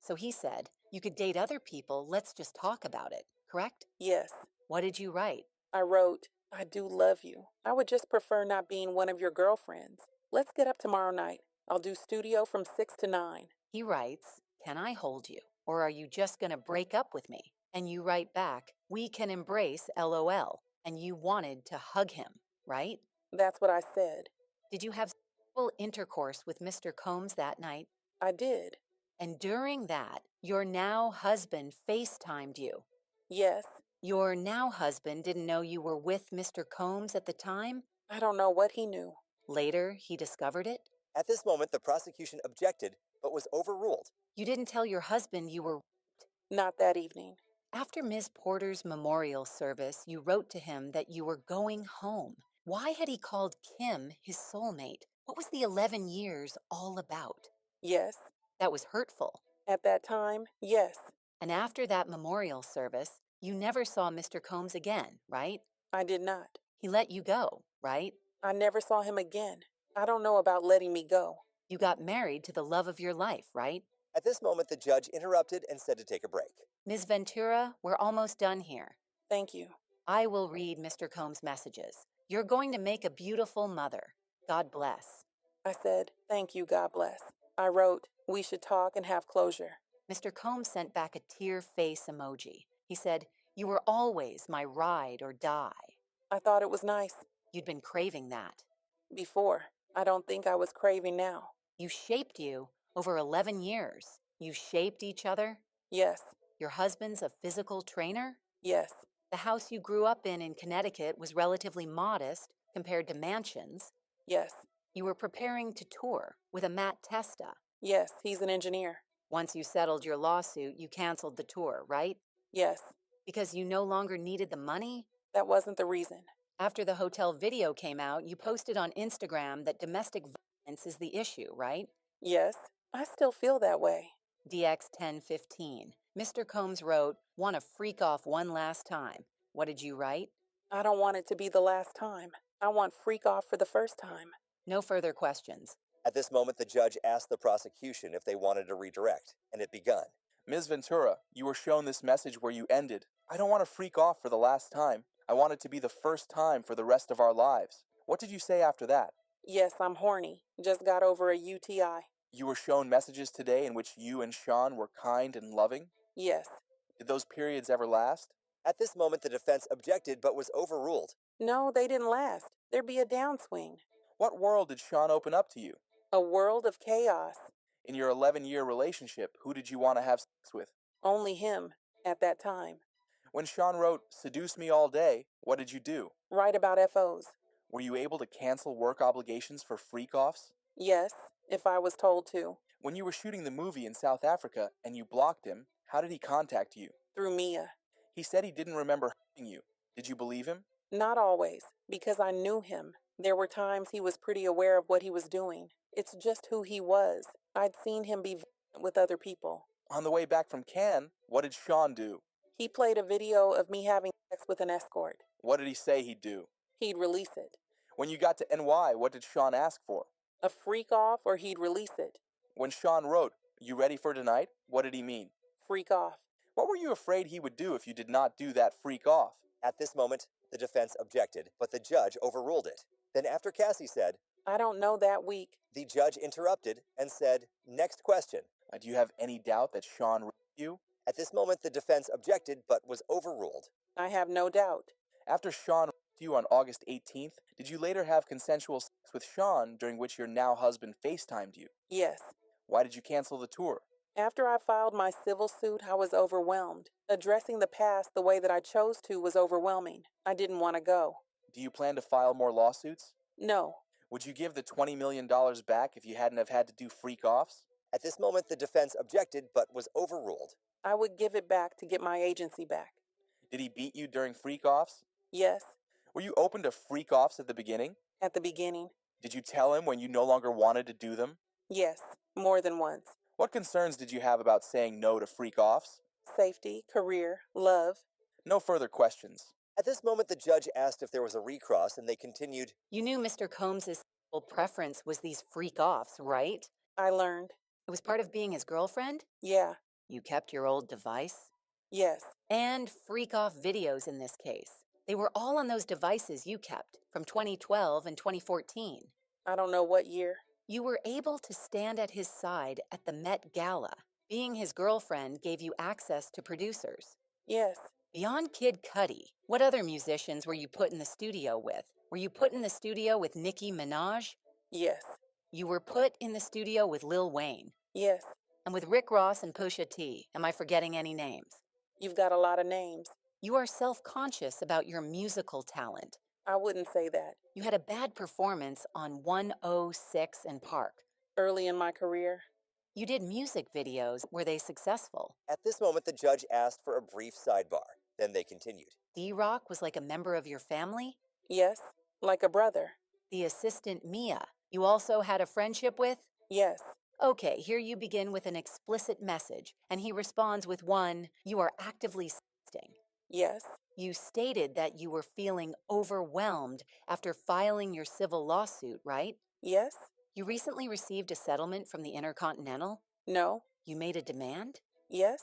So he said, you could date other people, let's just talk about it, correct? Yes. What did you write? I wrote, I do love you. I would just prefer not being one of your girlfriends. Let's get up tomorrow night. I'll do studio from 6 to 9. He writes, can I hold you? Or are you just going to break up with me? And you write back, we can embrace LOL. And you wanted to hug him, right? That's what I said. Did you have sexual intercourse with Mr. Combs that night? I did. And during that, your now husband FaceTimed you. Yes. Your now husband didn't know you were with Mr. Combs at the time? I don't know what he knew. Later, he discovered it? At this moment, the prosecution objected, but was overruled. You didn't tell your husband you were raped. Not that evening. After Ms. Porter's memorial service, you wrote to him that you were going home. Why had he called Kim his soulmate? What was the 11 years all about? Yes. That was hurtful. At that time, yes. And after that memorial service, you never saw Mr. Combs again, right? I did not. He let you go, right? I never saw him again. I don't know about letting me go. You got married to the love of your life, right? At this moment, the judge interrupted and said to take a break. Ms. Ventura, we're almost done here. Thank you. I will read Mr. Combs' messages. You're going to make a beautiful mother. God bless. I said, thank you, God bless. I wrote, we should talk and have closure. Mr. Combs sent back a tear face emoji. He said, you were always my ride or die. I thought it was nice. You'd been craving that. Before. I don't think I was craving now. You shaped you over 11 years. You shaped each other. Yes. Your husband's a physical trainer? Yes. The house you grew up in Connecticut was relatively modest compared to mansions. Yes. You were preparing to tour with a Matt Testa. Yes, he's an engineer. Once you settled your lawsuit, you canceled the tour, right? Yes. Because you no longer needed the money? That wasn't the reason. After the hotel video came out, you posted on Instagram that domestic is the issue, right? Yes, I still feel that way. DX 1015. Mr. Combs wrote, "Want to freak off one last time." What did you write? I don't want it to be the last time. I want freak off for the first time. No further questions. At this moment, the judge asked the prosecution if they wanted to redirect, and it begun. Ms. Ventura, you were shown this message where you ended. I don't want to freak off for the last time. I want it to be the first time for the rest of our lives. What did you say after that? Yes, I'm horny. Just got over a UTI. You were shown messages today in which you and Sean were kind and loving? Yes. Did those periods ever last? At this moment, the defense objected but was overruled. No, they didn't last. There'd be a downswing. What world did Sean open up to you? A world of chaos. In your 11-year relationship, who did you want to have sex with? Only him, at that time. When Sean wrote, "Seduce me all day," what did you do? Write about FOs. Were you able to cancel work obligations for freak-offs? Yes, if I was told to. When you were shooting the movie in South Africa and you blocked him, how did he contact you? Through Mia. He said he didn't remember hurting you. Did you believe him? Not always, because I knew him. There were times he was pretty aware of what he was doing. It's just who he was. I'd seen him be with other people. On the way back from Cannes, what did Sean do? He played a video of me having sex with an escort. What did he say he'd do? He'd release it. When you got to NY, what did Sean ask for? A freak off or he'd release it. When Sean wrote, "You ready for tonight?" what did he mean? Freak off. What were you afraid he would do if you did not do that freak off? At this moment, the defense objected, but the judge overruled it. Then after Cassie said, I don't know that week. the judge interrupted and said, "Next question." Do you have any doubt that Sean raped you? At this moment, the defense objected but was overruled. I have no doubt. After Sean raped you on August 18th, did you later have consensual sex with Sean during which your now husband FaceTimed you? Yes. Why did you cancel the tour? After I filed my civil suit, I was overwhelmed. Addressing the past the way that I chose to was overwhelming. I didn't want to go. Do you plan to file more lawsuits? No. Would you give the $20 million back if you hadn't have had to do freak-offs? At this moment, the defense objected but was overruled. I would give it back to get my agency back. Did he beat you during freak-offs? Yes. Were you open to freak-offs at the beginning? At the beginning. Did you tell him when you no longer wanted to do them? Yes. More than once. What concerns did you have about saying no to freak-offs? Safety, career, love. No further questions. At this moment, the judge asked if there was a recross, and they continued, You knew Mr. Combs' sole preference was these freak-offs, right? I learned. It was part of being his girlfriend? Yeah. You kept your old device? Yes. And freak-off videos in this case. They were all on those devices you kept from 2012 and 2014. I don't know what year. You were able to stand at his side at the Met Gala. Being his girlfriend gave you access to producers. Yes. Beyond Kid Cudi, what other musicians were you put in the studio with? Were you put in the studio with Nicki Minaj? Yes. You were put in the studio with Lil Wayne. Yes. And with Rick Ross and Pusha T. Am I forgetting any names? You've got a lot of names. You are self-conscious about your musical talent. I wouldn't say that. You had a bad performance on 106 and Park. Early in my career. You did music videos. Were they successful? At this moment, the judge asked for a brief sidebar. Then they continued. D-Rock was like a member of your family? Yes. Like a brother. The assistant Mia, you also had a friendship with? Yes. Okay, here you begin with an explicit message, and he responds with one, you are actively sexting. Yes. You stated that you were feeling overwhelmed after filing your civil lawsuit, right? Yes. You recently received a settlement from the Intercontinental? No. You made a demand? Yes.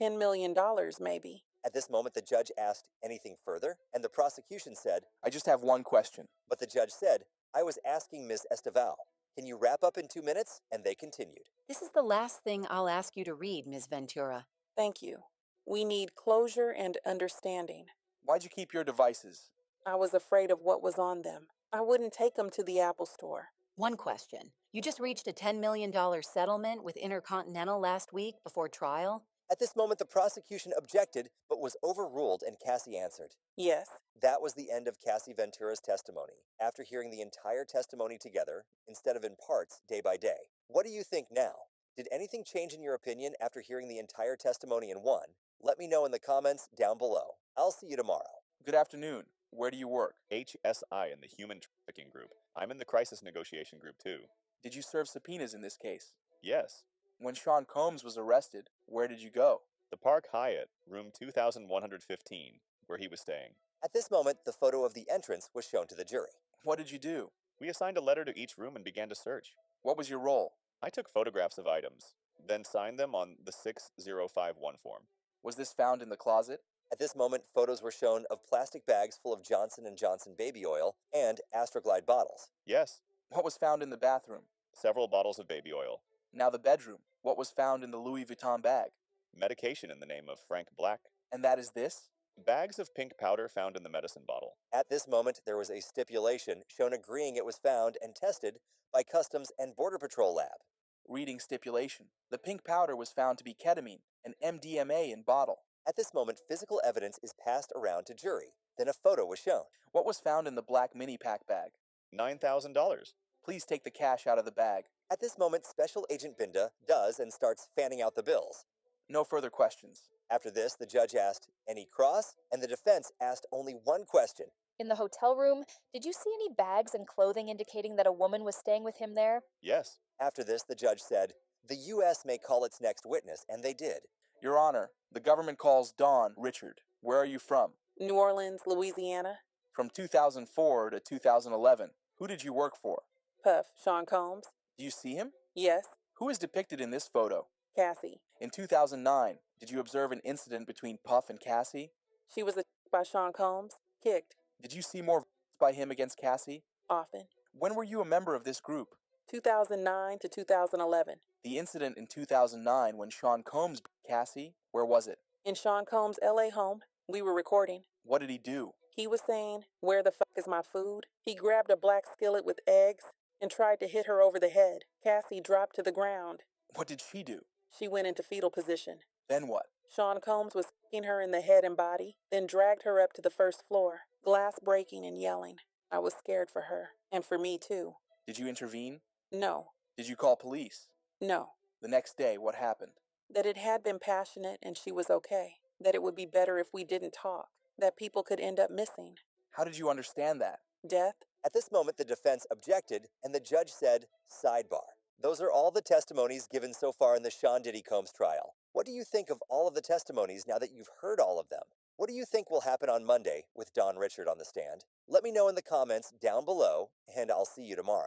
$10 million, maybe. At this moment, the judge asked anything further, and the prosecution said, I just have one question. but the judge said, I was asking Ms. Estavao. Can you wrap up in 2 minutes? And they continued. This is the last thing I'll ask you to read, Ms. Ventura. Thank you. We need closure and understanding. Why'd you keep your devices? I was afraid of what was on them. I wouldn't take them to the Apple Store. One question. You just reached a $10 million settlement with Intercontinental last week before trial? At this moment, the prosecution objected, but was overruled, and Cassie answered. Yes. That was the end of Cassie Ventura's testimony. After hearing the entire testimony together, instead of in parts, day by day, what do you think now? Did anything change in your opinion after hearing the entire testimony in one? Let me know in the comments down below. I'll see you tomorrow. Good afternoon. Where do you work? HSI in the Human Trafficking Group. I'm in the Crisis Negotiation Group too. Did you serve subpoenas in this case? Yes. When Sean Combs was arrested, where did you go? The Park Hyatt, room 2115, where he was staying. At this moment, the photo of the entrance was shown to the jury. What did you do? We assigned a letter to each room and began to search. What was your role? I took photographs of items, then signed them on the 6051 form. Was this found in the closet? At this moment, photos were shown of plastic bags full of Johnson & Johnson baby oil and Astroglide bottles. Yes. What was found in the bathroom? Several bottles of baby oil. Now the bedroom. What was found in the Louis Vuitton bag? Medication in the name of Frank Black. And that is this? Bags of pink powder found in the medicine bottle. At this moment, there was a stipulation shown agreeing it was found and tested by Customs and Border Patrol lab. Reading stipulation. The pink powder was found to be ketamine, an MDMA in bottle. At this moment, physical evidence is passed around to jury. Then a photo was shown. What was found in the black mini pack bag? $9,000. Please take the cash out of the bag. At this moment, Special Agent Binda does and starts fanning out the bills. No further questions. After this, the judge asked, "Any cross?" and the defense asked only one question. In the hotel room, did you see any bags and clothing indicating that a woman was staying with him there? Yes. After this, the judge said, "The U.S. may call its next witness," and they did. Your Honor, the government calls Don Richard. Where are you from? New Orleans, Louisiana. From 2004 to 2011. Who did you work for? Puff, Sean Combs. Do you see him? Yes. Who is depicted in this photo? Cassie. In 2009, did you observe an incident between Puff and Cassie? She was attacked by Sean Combs. Kicked. Did you see more by him against Cassie? Often. When were you a member of this group? 2009 to 2011. The incident in 2009 when Sean Combs beat Cassie, where was it? In Sean Combs' LA home, we were recording. What did he do? He was saying, "Where the fuck is my food?" He grabbed a black skillet with eggs and tried to hit her over the head. Cassie dropped to the ground. What did she do? She went into fetal position. Then what? Sean Combs was kicking her in the head and body, then dragged her up to the first floor, glass breaking and yelling. I was scared for her, and for me too. Did you intervene? No. Did you call police? No. The next day, what happened? That it had been passionate and she was okay. That it would be better if we didn't talk. That people could end up missing. How did you understand that? Death. At this moment, the defense objected, and the judge said, "Sidebar." Those are all the testimonies given so far in the Sean Diddy Combs trial. What do you think of all of the testimonies now that you've heard all of them? What do you think will happen on Monday with Don Richard on the stand? Let me know in the comments down below, and I'll see you tomorrow.